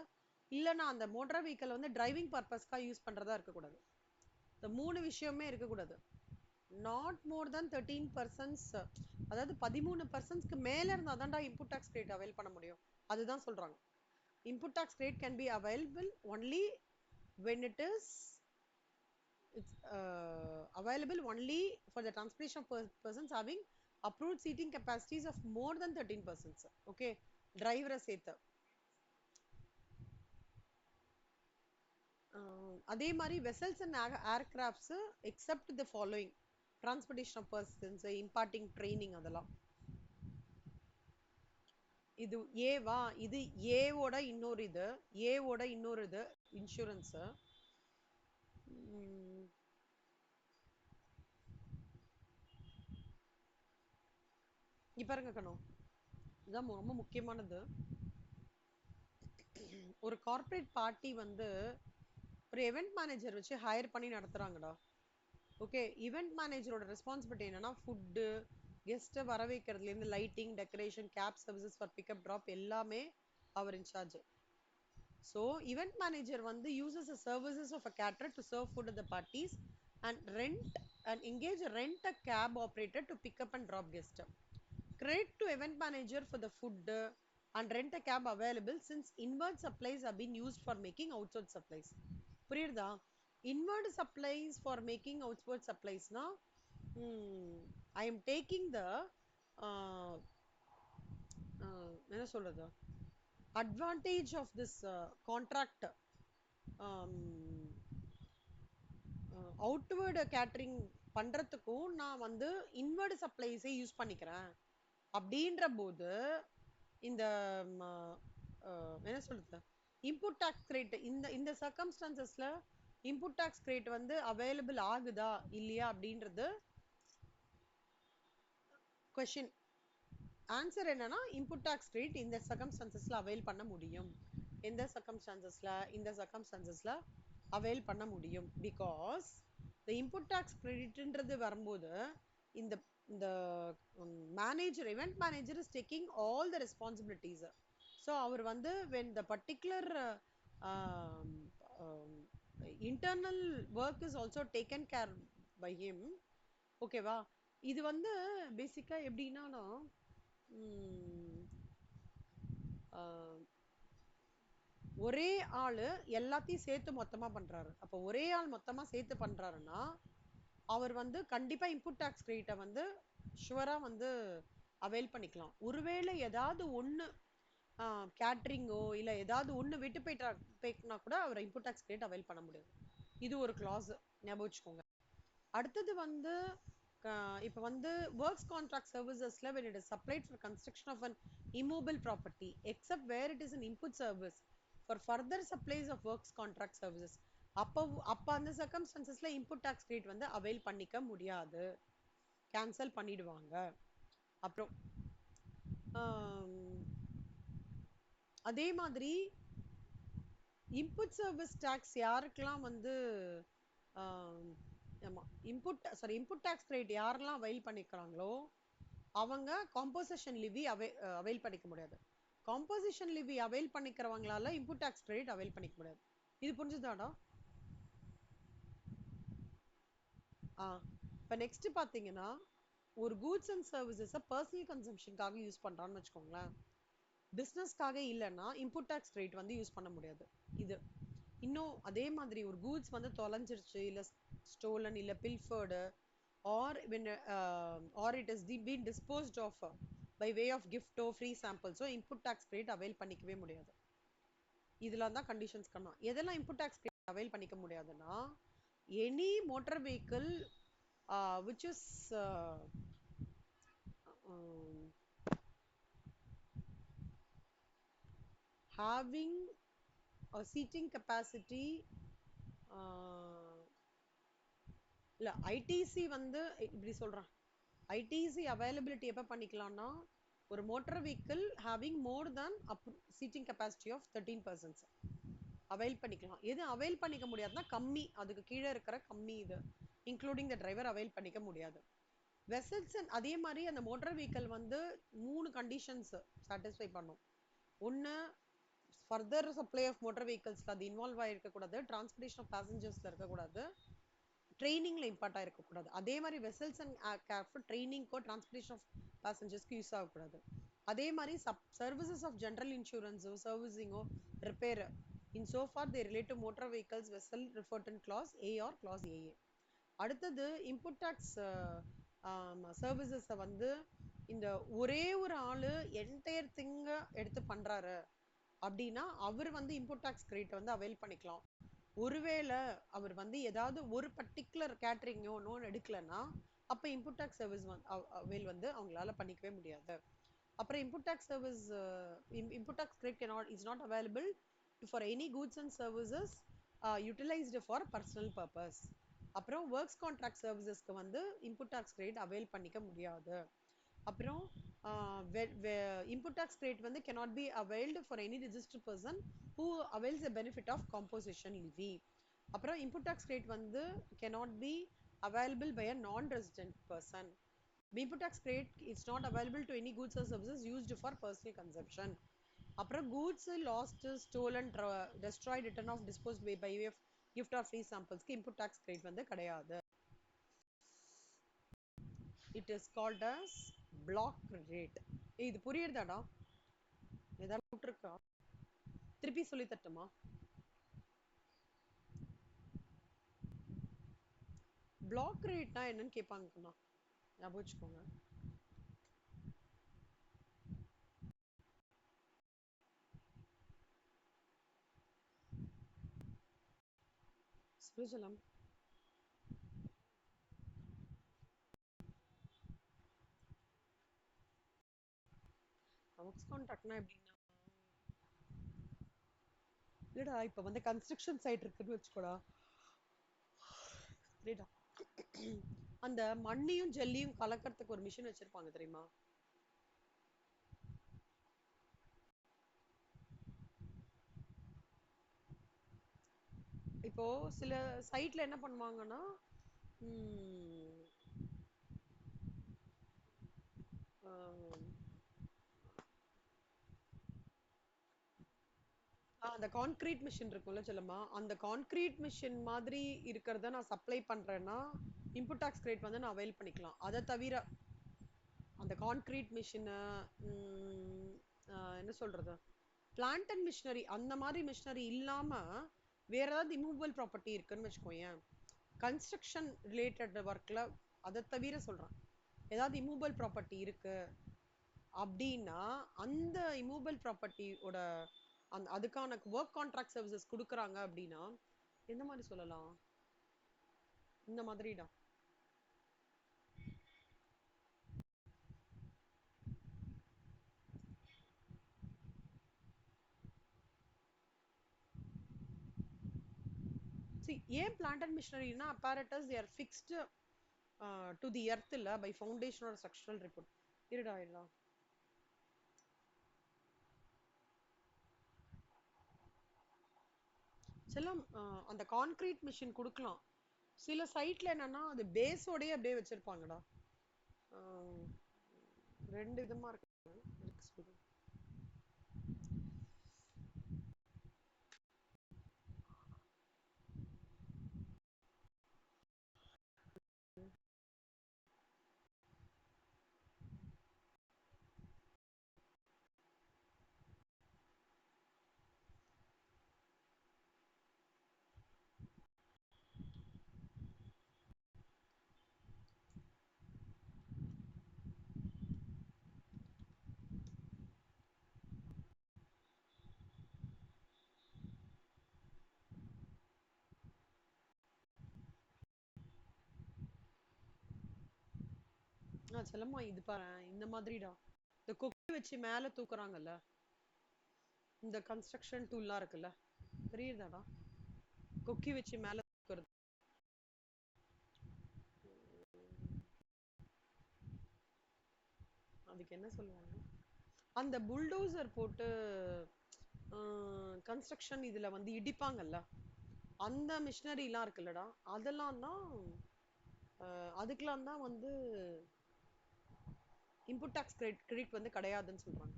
இல்லைன்னா அந்த மோட்டார் வெஹிக்கல் வந்து டிரைவிங் பர்பஸ்க்கா யூஸ் பண்றதா இருக்கக்கூடாது. இந்த 3 விஷயமே இருக்கக்கூடாது. நாட் மோர் தென் 13%, அதாவது 13%க்கு மேல இருந்தா தான்டா இன்புட் டாக்ஸ் கிரெடிட் அவைல் பண்ண முடியும். அதுதான் சொல்றாங்க. Input tax credit can be available only when it is available only for the transportation of persons having approved seating capacities of more than 13%. Okay, driver சேர்த்து. அதே மாதிரி vessels and aircrafts except the following: transportation of persons, imparting training, அதெல்லாம். இது ஏவா, இது ஏவோட இன்னொரு இது, ஏவோட இன்னொரு இது இன்சூரன்ஸ். இங்க பாருங்க கண்ணு, இதான் ரொம்ப முக்கியமானது. ஒரு கார்ப்பரேட் பார்ட்டி வந்து ஒரு event மேனேஜர் வச்சு ஹையர் பண்ணி நடத்துறாங்கடா. ஓகே, event மேனேஜரோட ரெஸ்பான்சிபிலிட்டி என்னன்னா, ஃபுட்டு, கெஸ்ட்டை வர வைக்கிறதுலேருந்து lighting, decoration, cab services for pickup drop எல்லாமே அவர் இன்சார்ஜ். ஸோ event மேனேஜர் வந்து uses the services of a caterer to serve food at the parties and rent a cab operator to pick up and drop guest. Credit to event manager for the food and rent a cab available since inward supplies have been used for making outside supplies. புரியுதா? inward supplies for making outside supplies na I am taking the என்ன சொல்றது, advantage of this contract, outward catering பண்றதுக்கும் நான் வந்து inward supplies use பண்ணிக்கிறேன் அப்படின்ற போது இந்த என்ன சொல்றது, இன்புட் டாக்ஸ் கிரெடிட் இந்த சர்க்கம்ஸ்டான்சஸ்ல இன்புட் டாக்ஸ் கிரெடிட் வந்து அவைலபிள் ஆகுதா இல்லையா அப்படின்றது கொஸ்டின். ஆன்சர் என்னன்னா, இன்புட் டாக்ஸ் கிரெடிட் இந்த சர்க்கம்ஸ்டான்சஸ்ல அவைல் பண்ண முடியும். எந்த சர்க்கம்ஸ்டான்சஸ்ல? இந்த சர்க்கம்ஸ்டான்சஸ்ல அவைல் பண்ண முடியும். பிகாஸ் இந்த இன்புட் டாக்ஸ் கிரெடிட்ன்றது வரும்போது இந்த இந்த manager event manager is taking all the responsibilities. So அவர் வந்து when the particular um, um, internal work is also taken care by him. ஓகேவா? இது வந்து பேசிக்கா எப்படின்னா ஒரே ஆளு எல்லாத்தையும் சேர்த்து மொத்தமா பண்றாரு. அப்ப ஒரே ஆள் மொத்தமா சேர்த்து பண்றாருன்னா அவர் வந்து கண்டிப்பா இன்புட் டாக்ஸ் கிரெடிட்டை வந்து ஷுவரா வந்து அவைல் பண்ணிக்கலாம். ஒருவேளை ஏதாவது ஒண்ணு கேட்ரிங்கோ இல்ல ஏதாவது ஒண்ணு விட்டு போயிட்டா கூட அவர் இன்புட் டாக்ஸ் கிரெடிட் அவைல் பண்ண முடியாது. இது ஒரு கிளாஸ், ஞாபகம் வச்சுக்கோங்க. அடுத்தது வந்து இப்ப வந்து works contract servicesல when it is supplied for construction of an immobile property except where it is an input service for further supplies of works contract services, அப்ப அந்த சர்க்கம்ஸ்டன்சஸ்ல இன்புட் டாக்ஸ் கிரெடிட் வந்து அவைல் பண்ணிக்க முடியாது, கேன்சல் பண்ணிடுவாங்க. அப்புறம் அதே மாதிரி input service tax யாருக்கெல்லாம் வந்து இன்புட் டாக்ஸ் கிரெடிட் யாரெல்லாம் அவைல் பண்ணிக்கிறாங்களோ அவங்க காம்போசிஷன் லிவி அவைல் பண்ணிக்க முடியாது. காம்போசிஷன் லிவி அவைல் பண்ணிக்கிறவங்களால இன்புட் டாக்ஸ் கிரெடிட் அவைல் பண்ணிக்க முடியாது. இது புரிஞ்சுதாடா? இப்போ நெக்ஸ்ட் பாத்தீங்கன்னா ஒரு கூட்ஸ் அண்ட் சர்வீசஸ் பர்சனல் கன்சம்ஷனுக்காக யூஸ் பண்றான்னு வச்சுக்கோங்களேன். பிசினஸ்க்காக இல்லைன்னா இன்புட் டாக்ஸ் கிரெடிட் வந்து யூஸ் பண்ண முடியாது. இது இன்னும் அதே மாதிரி ஒரு கூட்ஸ் வந்து தொலைஞ்சிருச்சு இல்ல ஸ்டோலன் இல்ல பில்ஃபர்டு or when or it is been disposed of by way of gift or free samples, so input tax credit avail பண்ணிக்கவே முடியாது. இதெல்லாம் தான் கண்டிஷன்ஸ் கண்ணா. எதெல்லாம் இன்புட் டாக்ஸ் கிரெடிட் அவைல் பண்ணிக்க முடியாதுன்னா any motor vehicle which is having a seating capacity இல்ல ITC வந்து இப்படி சொல்றேன். ஐடிசி அவைலபிலிட்டி எப்ப பண்ணிக்கலாம்னா ஒரு motor vehicle having more than seating capacity of 13% avail பண்ணிக்கலாம். எது அவைல் பண்ணிக்க முடியாதுன்னா கம்மி, அதுக்கு கீழே இருக்கிற கம்மி இது இன்க்ளூடிங் த டிரைவர் அவைல் பண்ணிக்க முடியாது. வெசல்ஸ் அதே மாதிரி அந்த மோட்டார் வெஹிக்கிள் வந்து 3 கண்டிஷன்ஸ் சாட்டிஸ்ஃபை பண்ணும். ஒன்னு ஃபர்தர் சப்ளை ஆஃப் மோட்டார் வெஹிக்கிள்ஸ்ல அது இன்வால்வ் ஆகிருக்கக்கூடாது, டிரான்ஸ்போர்டேஷன் ஆஃப் பேசஞ்சர்ஸ்ல இருக்கக்கூடாது, ட்ரைனிங்ல இம்பார்ட்டா இருக்கக்கூடாது. அதே மாதிரி வெசல்ஸ் அண்ட் ஏர்க்ராஃப்ட் ட்ரைனிங்க்கோ டிரான்ஸ்போர்டேஷன் ஆஃப் பேசஞ்சர்ஸ்க்கு யூஸ் ஆகக்கூடாது. அதே மாதிரி சர்வீசஸ் ஆஃப் ஜெனரல் இன்சூரன்ஸோ சர்வீசிங்கோ repair in so far they relate to motor vehicles vessel referred in clause A or clause AA. அடுத்தது இன்புட் டாக்ஸ் சர்வீசஸ் வந்து இந்த ஒரே ஒரு ஆளு என்டையர் திங்க எடுத்து பண்றாரு அப்படின்னா அவர் வந்து இன்புட் டாக்ஸ் கிரெடிட் வந்து அவைல் பண்ணிக்கலாம். ஒருவேளை அவர் வந்து ஏதாவது ஒரு பர்டிகுலர் கேட்டரிங்கோ நோன் எடுக்கலன்னா அப்ப இன்புட் டாக்ஸ் சர்வீஸ் அவைல் வந்து அவங்களால பண்ணிக்கவே முடியாது. அப்புறம் input tax service input tax credit is not available for any goods and services utilized for personal purpose. அப்புறம் works contract servicesக்கு வந்து இன்புட் டாக்ஸ் கிரெடிட் அவைல் பண்ணிக்க முடியாது. அப்புறம் input tax credit வந்து cannot be availed for any registered person who avails the benefit of composition levy. அப்புறம் input tax credit வந்து cannot be available by a non-resident person. Input tax credit is not available to any goods or services used for personal consumption. அப்புறம் goods lost, stolen, destroyed, written off, disposed by way of gift or free samples input tax credit வந்து கிடையாது. It is called as block rate. இது புரியுதாடா? ஏதாவது doubt இருக்கா? திருப்பி சொல்லி தட்டுமா? Black ரேட்னா என்னன்னு கேட்பாங்கண்ணா, ஞாபகம் வச்சுக்கோங்க. சுஜலம் ஒர்க்ஸ் கான்ட்ராக்ட்னா எப்படின்னா இல்லடா இப்ப வந்து கன்ஸ்ட்ரக்ஷன் சைட் இருக்குன்னு வச்சுக்கோடா, அந்த மண்ணையும் ஜல்லியும் கலக்கிறதுக்கு ஒரு மிஷின் வச்சிருப்பாங்க தெரியுமா? இப்போ சில சைட்ல என்ன பண்ணுவாங்கன்னா அந்த கான்கிரீட் மிஷின் இருக்கும்ல செல்லம்மா, அந்த கான்கிரீட் மிஷின் மாதிரி இருக்கிறத நான் சப்ளை பண்றேன்னா இன்புட் டாக்ஸ் கிரெடிட் வந்து நான் அவைல் பண்ணிக்கலாம். அதை தவிர அந்த கான்கிரீட் மிஷினு, என்ன சொல்றது, பிளான்ட் அண்ட் மிஷினரி அந்த மாதிரி மிஷினரி இல்லாம வேற ஏதாவது இமூவபிள் ப்ராப்பர்ட்டி இருக்குன்னு வச்சுக்கோயேன், கன்ஸ்ட்ரக்ஷன் ரிலேட்டட் ஒர்க்ல அதை தவிர சொல்றேன், ஏதாவது இமூவபிள் ப்ராப்பர்ட்டி இருக்கு அப்படின்னா அந்த இமூவபிள் ப்ராப்பர்ட்டியோட அந்த அதுக்கான ஒர்க் கான்ட்ராக்ட் சர்வீசஸ் கொடுக்குறாங்க அப்படின்னா எந்த மாதிரி சொல்லலாம், இந்த மாதிரிடா. See, ஏன் பிளான்ட் அண்ட் மிஷினரினா apparatus they are fixed to the earth இல்ல by foundation or structural report. இருடா இருடா. செல்லம், அந்த கான்கிரீட் மிஷின் கொடுக்கலாம். சில சைட்ல என்னன்னா அது பேஸோடயே அப்படியே வச்சிருப்பாங்கடா. ஆஹ் ரெண்டு விதமா இருக்கு. செல்லம்மா இது பாரு, இந்த மாதிரிடா, இந்த கொக்கி வச்சு மேல தூக்குறாங்கல்ல, இந்த கன்ஸ்ட்ரக்ஷன் டூல்லாம் இருக்குல்ல, தெரியுதாடா, கொக்கி வச்சு மேல தூக்குறது. அதுக்கு என்ன சொல்லுவாங்க, அந்த புல்டோசர் போட்டு கன்ஸ்ட்ரக்ஷன் இதுல வந்து இடிப்பாங்கல்ல, அந்த மிஷினரி எல்லாம் இருக்குல்லடா, அதெல்லாம் தான் அதுக்கெல்லாம் தான் வந்து இன்புட் டாக்ஸ் கிரெடிட் வந்து கிடையாதுன்னு சொல்றாங்க.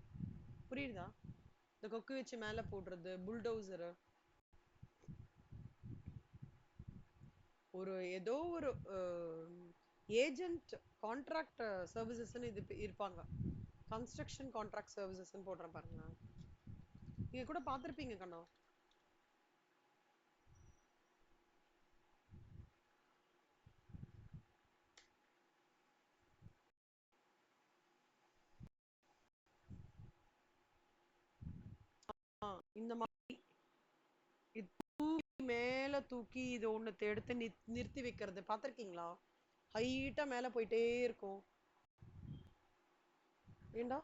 புரியுதா? இந்த கொக்கு வச்சு மேல போடுறது, புல்டோசரு, ஒரு ஏதோ ஒரு ஏஜென்ட் கான்ட்ராக்ட் சர்வீசஸ் இது இருப்பாங்க. கன்ஸ்ட்ரக்ஷன் கான்ட்ராக்ட் சர்வீசஸ் போடுறேன் பாருங்க, நீங்க கூட பார்த்திருப்பீங்க கண்ணா. இந்த மாதிரி மேல தூக்கி இது ஒண்ணு எடுத்து நிறுத்தி வைக்கிறது பார்த்திருக்கீங்களா? ஹைட்டா மேல போயிட்டே இருக்கும். ஏண்டா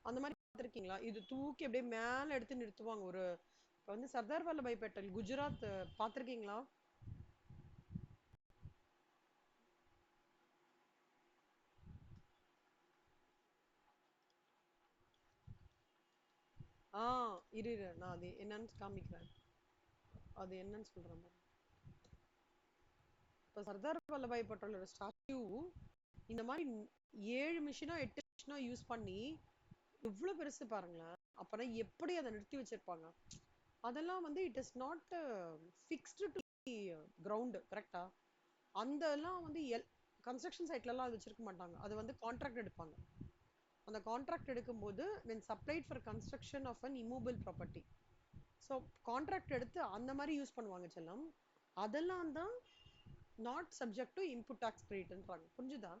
அந்த மாதிரி பார்த்திருக்கீங்களா? இது தூக்கி அப்படியே மேல எடுத்து நிறுத்துவாங்க. ஒரு இப்ப வந்து சர்தார் வல்லபாய் பட்டேல் குஜராத் பார்த்திருக்கீங்களா? இரு இரு, நான் அது என்னன்னு காமிக்கிறேன். அது என்னன்னு சொல்றேன் பாரு. இப்ப சர்தார் வல்லபாய் பட்டேலோட ஸ்டாச்சு இந்த மாதிரி 7 மிஷினோ 8 மிஷினோ யூஸ் பண்ணி எவ்வளவு பெருசு பாருங்களேன். அப்பனா எப்படி அதை நிறுத்தி வச்சிருப்பாங்க. அதெல்லாம் வந்து it is not fixed to ground, கரெக்டா? அந்த எல்லாம் வந்து கன்ஸ்ட்ரக்ஷன் சைட்ல எல்லாம் அது வச்சிருக்க மாட்டாங்க. அது வந்து கான்ட்ராக்ட் எடுப்பாங்க. அந்த கான்ட்ராக்ட் எடுக்கும்போது when supplied for construction of an immovable property, so contract எடுத்து அந்த மாதிரி யூஸ் பண்ணுவாங்க செல்லம். அதெல்லாம் தான் not subject to input tax கிரெடிட்ன்றாங்க. புரிஞ்சுதா?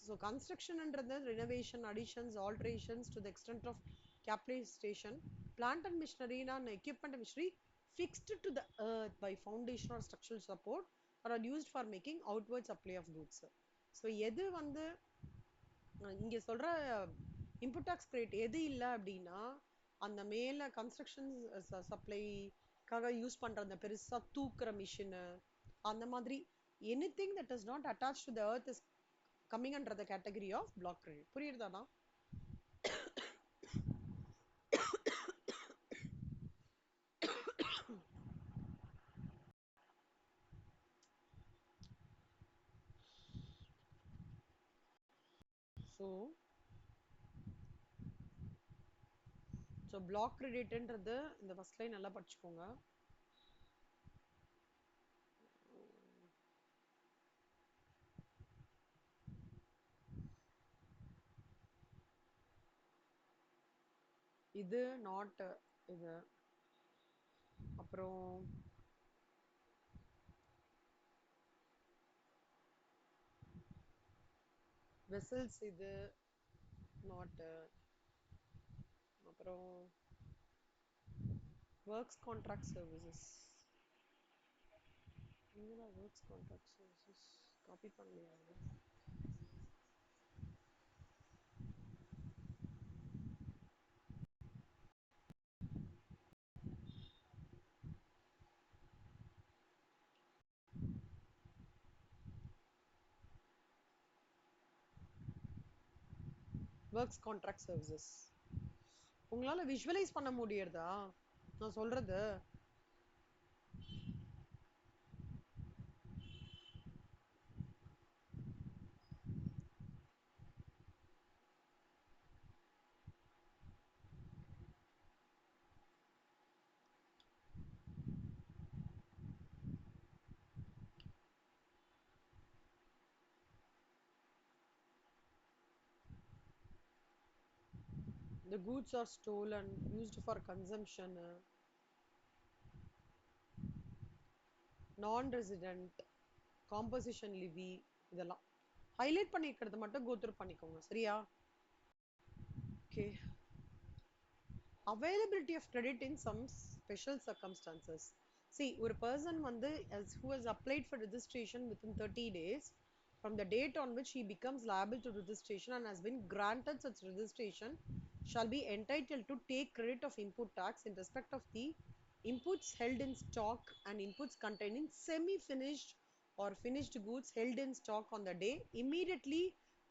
ஸோ கன்ஸ்ட்ரக்ஷன்ன்றது renovation, additions, alterations to the extent of capitalisation, plant and மிஷினரினா equipment machinery fixed to the earth by foundation or structural support or are used for making outward supply of goods. So எது வந்து இங்க சொல்ற input tax credit எது இல்ல அப்படின்னா, அந்த மேல கன்ஸ்ட்ரக்ஷன் சப்ளைக்காக யூஸ் பண்ற அந்த பெருசா தூக்குற மிஷின், அந்த மாதிரி anything that is not attached to the earth is coming under the category of block credit. புரியுதாடா? ஸோ ஸோ பிளாக் கிரெடிட்ன்றது இந்த ஃபர்ஸ்ட் லைன் நல்லா படிச்சுக்கோங்க. இது நாட் இது. அப்புறம் வெசல்ஸ் இது நாட். அப்புறம் ஒர்க்ஸ் கான்ட்ராக்ட் சர்வீசஸ். இங்கதான் ஒர்க்ஸ் கான்ட்ராக்ட் சர்வீசஸ் காப்பி பண்ணலையா? ஒர்க்ஸ் கான்ட்ராக்ட் சர்வீசஸ் உங்களால விஷுவலைஸ் பண்ண முடியறதா நான் சொல்றது? The goods are stolen, used for consumption, non-resident, composition levy, இதெல்லாம் ஹைலைட் பண்ணிருக்கிறது மட்டும் go through பண்ணிக்கோங்க சரியா? Okay. Availability of credit in some special circumstances. See, ஒரு person வந்து who has applied for registration within 30 days from the date on which he becomes liable to registration and has been granted such registration shall be entitled to take credit of input tax in respect of the inputs held in stock and inputs containing semi-finished or finished goods held in stock on the day immediately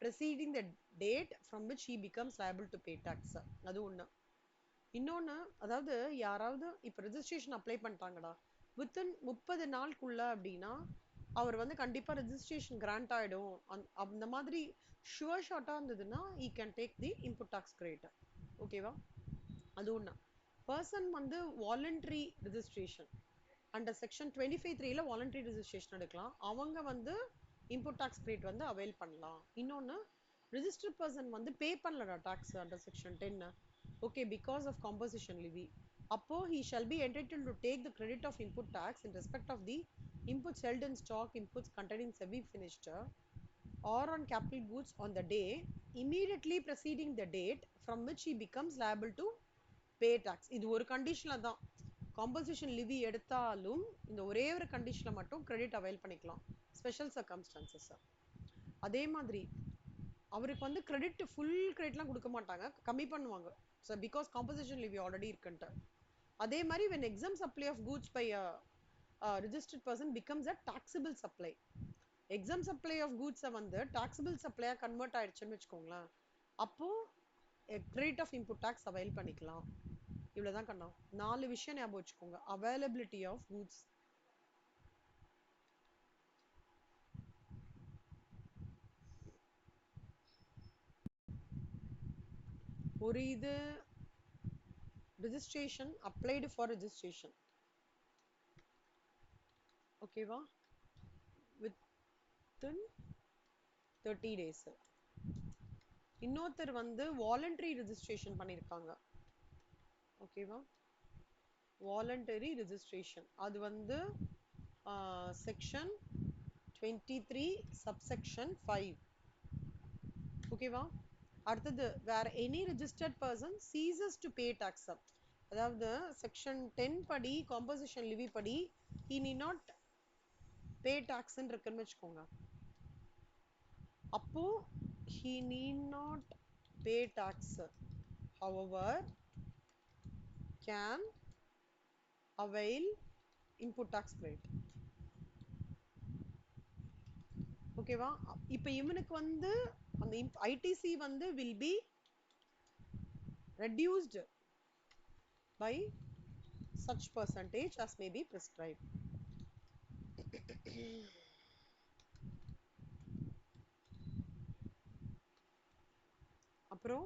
preceding the date from which he becomes liable to pay tax. அது ஒண்ணு. இன்னொன்னு, அதாவது யாராவது இப்ப registration apply பண்ணிட்டாங்கடா within 30 நாளுக்குள்ள அப்படின்னா அவர் வந்து கண்டிப்பா ரெஜிஸ்ட்ரேஷன் கிராண்ட் ஆயிடும் அந்த மாதிரி ஷுவர் ஷார்ட்டா இருந்ததுன்னா he can take the input tax credit. ஓகேவா? அது ஒண்ணு. பர்சன் வந்து வாலண்டரி ரெஜிஸ்ட்ரேஷன் அண்டர் செக்ஷன் 25(3)ல வாலண்டரி ரெஜிஸ்ட்ரேஷன் எடுக்கலாம். அவங்க வந்து இன்புட் டாக்ஸ் கிரெடிட் வந்து அவைல் பண்ணலாம். இன்னொன்னு, ரிஜிஸ்டர்ட் பர்சன் வந்து பே பண்ணலடா tax under section 10. Okay, because of composition levy. Appo he shall be entitled to take the credit of input tax in respect of the inputs held in stock, inputs containing semi-finished or on capital goods on the day immediately preceding the date from which he becomes liable to pay tax. இது ஒரு கண்டிஷன்ல தான் composition Livy எடுத்தாலும் இந்த ஒரே ஒரு கண்டிஷன்ல மட்டும் கிரெடிட் அவைல் பண்ணிக்கலாம், ஸ்பெஷல் சர்க்கம்ஸ்டான்சஸ். அதே மாதிரி அவருக்கு வந்து கிரெடிட் ஃபுல் கிரெடிட்லாம் கொடுக்க மாட்டாங்க, கம்மி பண்ணுவாங்க. So because composition levy already இருக்குன்ட்டு. அதே மாதிரி when exempt supply of goods by a registered person becomes a taxable supply. exempt supply of goods வந்து taxable supply கன்வெர்ட் ஆயிடுச்சுன்னு வச்சுக்கோங்களேன், அப்போ credit of input tax avail பண்ணிக்கலாம். இவ்வளவுதான் கண்ணா. 4 விஷயம் ஞாபகம் வச்சுக்கோங்க. availability of goods, ஒரு இது registration applied for registration. ஓகேவா? within 30 days. இன்னொருத்தர் வந்து வாலண்டரி ரெஜிஸ்ட்ரேஷன் பண்ணிருக்காங்க. ஓகேவா? வாலண்டரி ரெஜிஸ்ட்ரேஷன் அது வந்து செக்ஷன் 23 சப்செக்ஷன் 5. ஓகேவா? அடுத்தது வேற any registered person ceases to pay tax. அதாவது செக்ஷன் 10 படி காம்போசிஷன் லிவி படி he need not pay tax ன்னு இருக்குன்னு வச்சுக்கோங்க. அப்போ he need not pay tax, however can avail input tax credit. ஓகேவா? இப்போ இவனுக்கு வந்து அந்த ஐடிசி வந்து will be reduced by such percentage as may be prescribed. அப்புறம்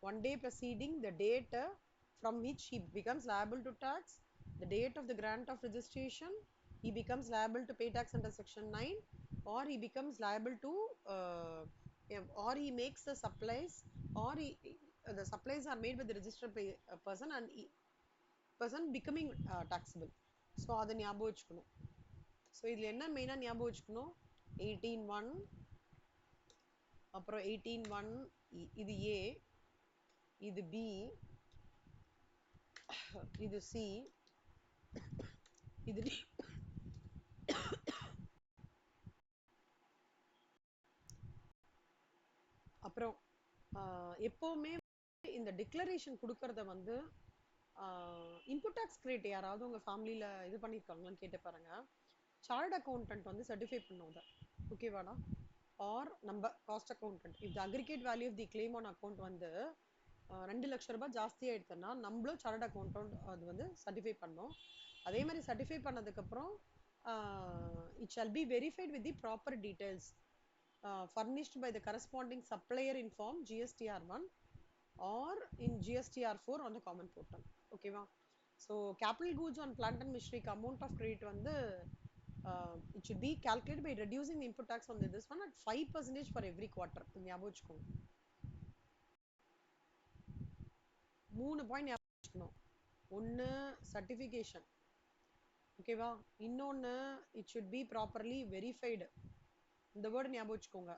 one day preceding the date from which he becomes liable to tax, the date of the grant of registration, he becomes liable to pay tax under section 9, or he becomes liable to or he makes the supplies, or the supplies are made with the registered person, and person becoming taxable. So அதை ஞாபகம் வச்சுக்கணும். So இதில் என்ன மெயினாக ஞாபகம் வச்சுக்கணும், 18(1), அப்புறம் 18(1) இது ஏ, இது பி, இது சி, இது டி. அப்புறம் எப்பவுமே இந்த டிக்ளரேஷன் கொடுக்கறத வந்து இன்புட் டாக்ஸ் கிரெடிட் யாராவது உங்க ஃபேமிலியில இது பண்ணிருக்காங்களான்னு கேட்டு பாருங்க. சார்ட் அக்கௌண்டன்ட் வந்து சர்டிஃபை பண்ணுவோம் அதை, ஓகேவாடா? ஆர் நம்ம cost accountant, if the aggregate value of the claim on account வந்து 2 லட்சம் ரூபாய் ஜாஸ்தியாக எடுத்தோம்னா நம்மளும் சார்ட் அக்கௌண்டன்ட் அது வந்து சர்டிஃபை பண்ணோம். அதே மாதிரி சர்டிஃபை பண்ணதுக்கப்புறம் it shall be verified with the proper details furnished by the corresponding supplier in form GSTR1 or in GSTR4 on the common portal. Okay va? So capital goods on plant and machinery amount of credit வந்து it should be calculated by reducing the input tax on this one at 5% for every quarter. ஞாபகம் வச்சுக்கோங்க. 3 point ஞாபகம் வச்சுக்கணும். ஒன்று certification, ஓகேவா? இன்னொன்று it should B properly verified. இந்த word ஞாபகம் வச்சுக்கோங்க.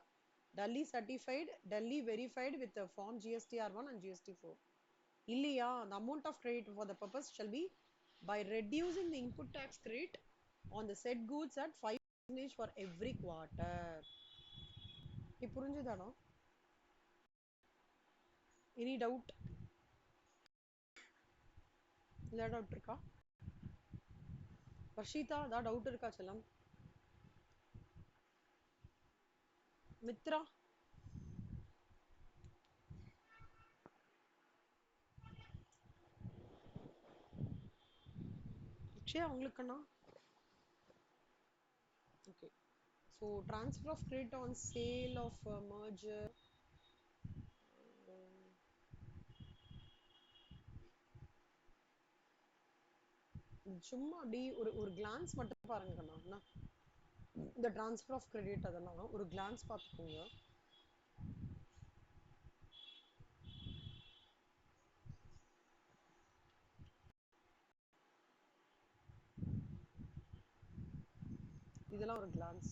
Duly certified, duly verified with the form GSTR1 and GST4. இல்லையா, the amount of credit for the purpose shall be by reducing the input tax credit on the said goods at 5% for every quarter. இது புரிஞ்சுதானோ? Any doubt? இல்லை doubt இருக்கா? வர்ஷிதா ஏதாவது doubt இருக்கா செல்லம்? மித்ரா? அக்ஷயா உங்களுக்குண்ணா? Okay. So transfer of credit on sale of merger. சும்மா அப்படி ஒரு கிளான்ஸ் மட்டும் பாருங்க கண்ணா. இந்த ட்ரான்ஸ்ஃபர் ஆஃப் கிரெடிட் அதெல்லாம் ஒரு கிளான்ஸ் பார்த்துக்கோங்க. இதெல்லாம் ஒரு glance.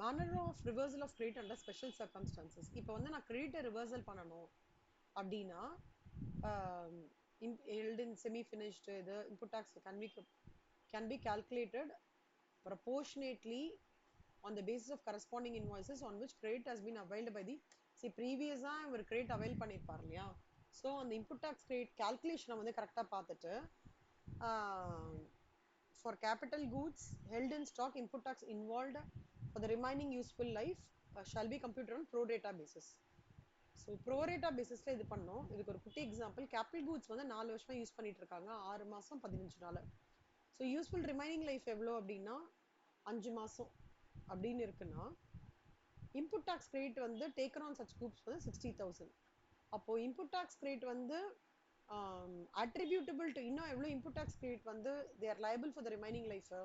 Manner of reversal of credit under special circumstances. இப்போ வந்து நான் கிரெடிட்டை ரிவர்சல் பண்ணணும் அப்படின்னா held in semi finished the input tax can be calculated proportionately on the basis of corresponding invoices on which credit has been availed by the previous ஒரு credit avail பண்ணிருப்பார் இல்லையா? So அந்த input tax credit calculation வந்து கரெக்டாக பார்த்துட்டு for capital goods held in stock, input tax involved for the remaining useful life shall be computed on pro rata basis. So pro rata பேசிஸ்ல இது பண்ணோம். இதுக்கு ஒரு குட்டி எக்ஸாம்பிள், கேபிட்டல் கூட்ஸ் வந்து 4 வருஷமா யூஸ் பண்ணிட்டு இருக்காங்க, 6 மாசம் 15 நாள். ஸோ யூஸ்ஃபுல் ரிமைனிங் லைஃப் எவ்வளோ அப்படின்னா 5 மாசம் அப்படின்னு இருக்குன்னா இன்புட் டாக்ஸ் கிரெடிட் வந்து டேக்கன் ஆன் சச் குரூப்ஸ் வந்து 60,000. அப்போ இன்புட் டாக்ஸ் கிரெடிட் வந்து அட்ரிபியூட்டபிள் டு இன்னும் எவ்வளோ இன்புட் டாக்ஸ் கிரெடிட் வந்து they are liable for the remaining life.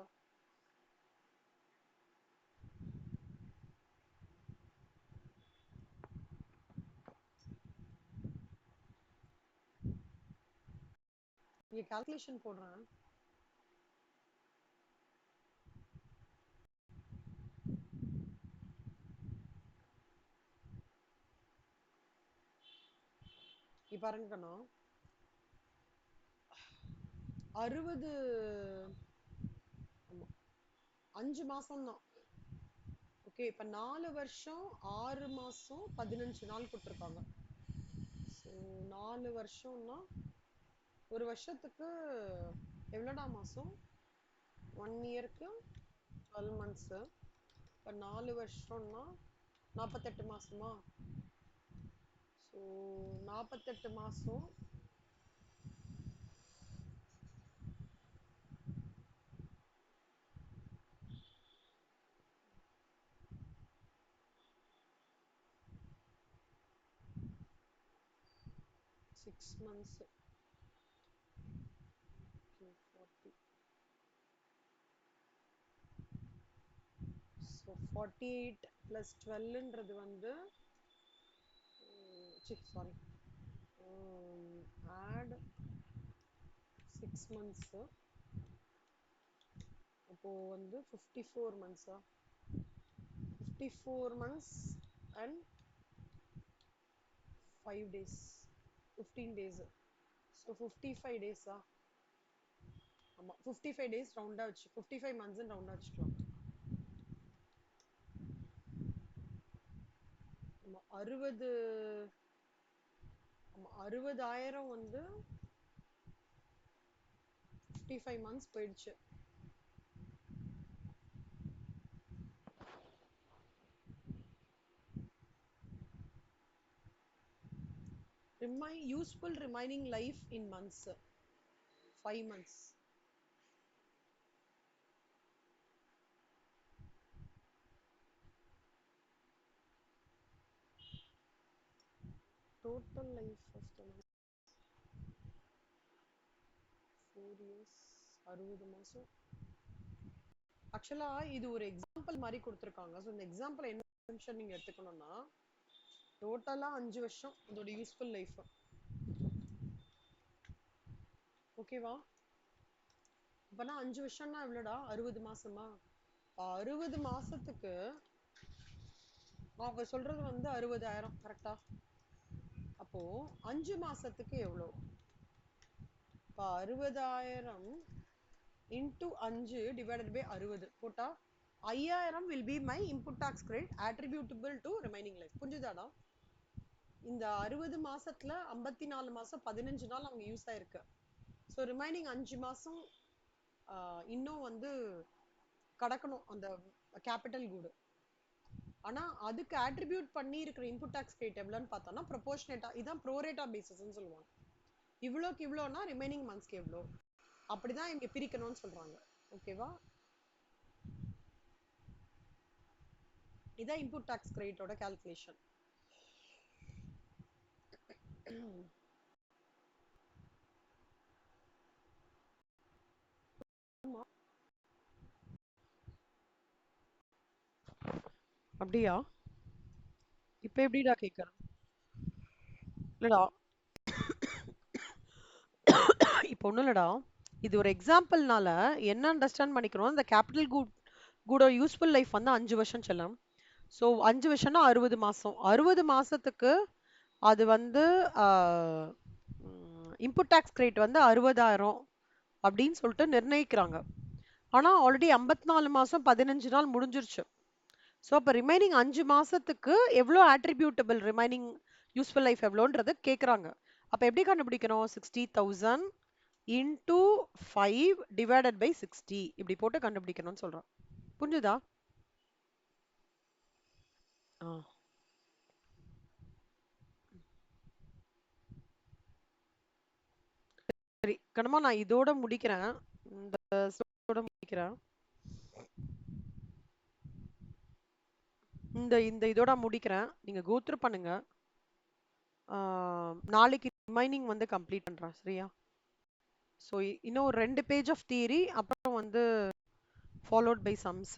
இங்கே கால்குலேஷன் போடுறேன். பாருங்க கண்ணா, 60 5 மாசம் தான். ஓகே, இப்ப 4 வருஷம் 6 மாசம் 15 நாள் கொடுத்துருக்காங்க. ஸோ 4 வருஷம்னா ஒரு வருஷத்துக்கு எவ்வளோடா மாசம்? 1 இயருக்கு 12 months. இப்போ 4 வருஷம்னா 48 மாசமா? ஸோ 48 மாசம் 6 months. Okay, 40. So 48 plus 12ன்றது வந்து sorry, add 6 months, அப்போ வந்து 54 months, 54 months and 5 days, 15 days, so 55 days. ஆமா 55 days ரவுண்டா வச்சு 55 months ரவுண்டா வச்சுக்கலாம். ஆமா 60,000 வந்து 55 months போயிடுச்சு. Useful remaining life in months, 5 months. Total life of the month 4 years, 60 மாசம். ஆக்சுவலா இது ஒரு எக்ஸாம்பிள் மாதிரி கொடுத்துருக்காங்க. ஸோ இந்த எக்ஸாம்பிள் என்ன நிமிஷம் நீங்க எடுத்துக்கணும்னா டோட்டலா 5 வருஷம் அதோட யூஸ்ஃபுல் லைஃப். ஓகேவா? அப்பனா 5 வருஷம்னா எவ்வளோடா? 60 மாசமா? 60 மாசத்துக்கு அவங்க சொல்றது வந்து 60,000 கரெக்டா? அப்போ 5 மாசத்துக்கு எவ்வளோ? இப்போ 60,000 into 5 divided by 60 போட்டா 5,000 will be my input tax credit attributable to remaining life. புரிஞ்சுதாடா? இந்த 60 மாசத்துல 54 மாசம் 15 நாள் அவங்க யூஸ் ஆயிருக்கு. ஸோ ரிமைனிங் 5 மாசம் இன்னும் வந்து கடக்கணும் அந்த கேபிட்டல் கூடு. ஆனா அதுக்கு ஆட்ரிபியூட் பண்ணி இருக்கிற இன்புட் டாக்ஸ் ரேட் எவ்வளோன்னு பார்த்தோம்னா ப்ரொபோர்ஷனேட்டா, இதான் ப்ரோரேட்டா பேசிஸ்ன்னு சொல்லுவாங்க. இவ்வளோக்கு இவ்வளோனா ரிமைனிங் மந்த்ஸ்க்கு எவ்வளோ, அப்படிதான் இங்க பிரிக்கணும்னு சொல்றாங்க. ஓகேவா? இதான் இன்புட் டாக்ஸ் கிரெடிட்டோட கால்குலேஷன். அப்படியா? இப்ப எப்படிடா கேட்கறேன்? இல்லடா இப்போ ஒன்றும் இல்லடா, இது ஒரு எக்ஸாம்பிள்னால என்ன அண்டர்ஸ்டாண்ட் பண்ணிக்கிறோம், இந்த கேபிட்டல் கூடோட யூஸ்ஃபுல் லைஃப் வந்து 5 வருஷம் செல்லம். ஸோ 5 வருஷம்னா 60 மாசம். 60 மாசத்துக்கு அது வந்து இன்புட் டாக்ஸ் கிரெடிட் வந்து 60,000 அப்படின்னு சொல்லிட்டு நிர்ணயிக்கிறாங்க. ஆனா ஆல்ரெடி 54 மாசம் 15 நாள் முடிஞ்சிருச்சு. ஸோ அப்போ ரிமைனிங் 5 மாசத்துக்கு எவ்வளோ ஆட்ரிபியூட்டபிள் ரிமைனிங் யூஸ்ஃபுல் லைஃப் எவ்வளோன்றது கேட்குறாங்க. அப்போ எப்படி கண்டுபிடிக்கணும்? 60,000 இன்டூ 5 டிவைடட் பை 60 இப்படி போட்டு கண்டுபிடிக்கணும்னு சொல்றோம். புரிஞ்சுதா? சரி கண்ணம்மா, நான் இதோட முடிக்கிறேன். இந்த முடிக்கிறேன். இந்த இதோட முடிக்கிறேன். நீங்க கோத்ரூ பண்ணுங்க. நாளைக்கு ரிமைனிங் வந்து கம்ப்ளீட் பண்றேன். சரியா? ஸோ இன்னும் 2 பேஜ் ஆஃப் தியரி, அப்புறம் வந்து ஃபாலோட் பை சம்ஸ்.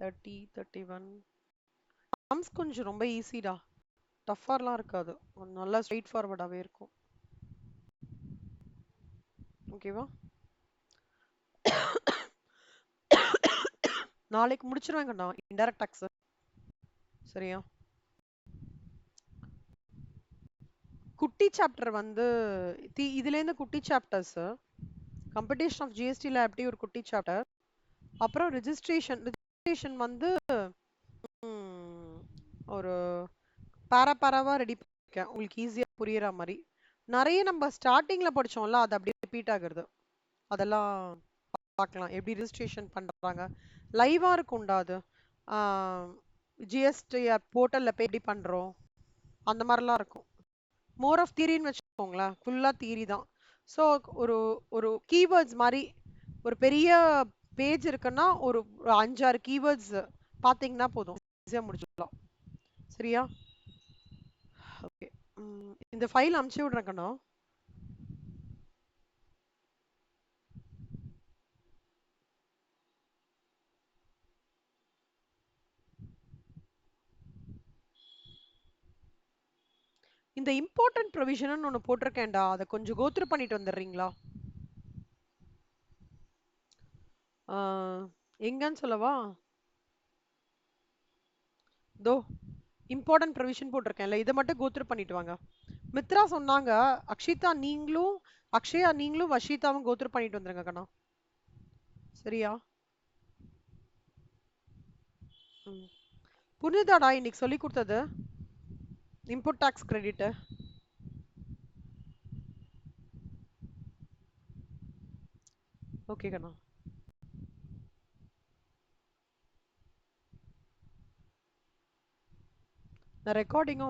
30, 31 சம்ஸ் கொஞ்சம் ரொம்ப ஈஸிடா, டஃப்பாலாம் இருக்காது, நல்லா ஸ்ட்ரெயிட் ஃபார்வர்டாவே இருக்கும். ஓகேவா? நாளைக்கு முடிச்சிருவாங்கண்ணா இன்டைரக்ட் டாக்ஸ். சரியா? குட்டி சாப்டர் வந்து இதுலேருந்து குட்டி சாப்டர்ஸ், கம்பெடிஷன் ஆஃப் ஜிஎஸ்டியில் எப்படி ஒரு குட்டி சாப்டர், அப்புறம் ரிஜிஸ்ட்ரேஷன் வந்து ஒரு பாராவா ரெடி பண்ணிருக்கேன் உங்களுக்கு ஈஸியா புரியுற மாதிரி. நிறைய நம்ம ஸ்டார்டிங்ல படிச்சோம்ல, அது அப்படியே ரிப்பீட் ஆகுறது. அதெல்லாம் பார்க்கலாம் எப்படி ரிஜிஸ்ட்ரேஷன் பண்றாங்க, லைவா இருக்கும்டா அது. ஜிஎஸ்டி போர்ட்டல்ல போய் எப்படி பண்றோம் அந்த மாதிரிலாம் இருக்கும். மோர் ஆஃப் தியரின்னு வச்சுக்கோங்களேன், ஃபுல்லா தியரி தான். ஸோ ஒரு ஒரு கீவேர்ட்ஸ் மாதிரி ஒரு பெரிய பேஜ் இருக்குன்னா ஒரு 5-6 கீவேர்ட்ஸ் பார்த்தீங்கன்னா போதும், ஈஸியாக முடிச்சுக்கலாம். சரியா? ஓகே. இந்த ஃபைல் அனுப்பிச்சு விடுறேன் கண்ணா. இந்த இம்பார்ட்டன்ட் ப்ரொவிஷன் ஒன்னு போட்டிருக்கேன்டா, அதை கொஞ்சம் கோத்ரூ பண்ணிட்டு வந்துடுறீங்களா? எங்கன்னு சொல்லவா? தோ இம்பார்ட்டன்ட் ப்ரொவிஷன் போட்டிருக்கேன்ல, இதை மட்டும் கோத்ரூ பண்ணிட்டு வாங்க. மித்ரா சொன்னாங்க, அக்ஷிதா நீங்களும் அக்ஷயா நீங்களும் வஷிதாவும் கோத்ரூ பண்ணிட்டு வந்துருங்க கண்ணா. சரியா? ம். புரியுதாடா இன்னைக்கு சொல்லி கொடுத்தது? Input tax credit. ஓகே கண்ணா. நான் ரெக்கார்டிங்கும்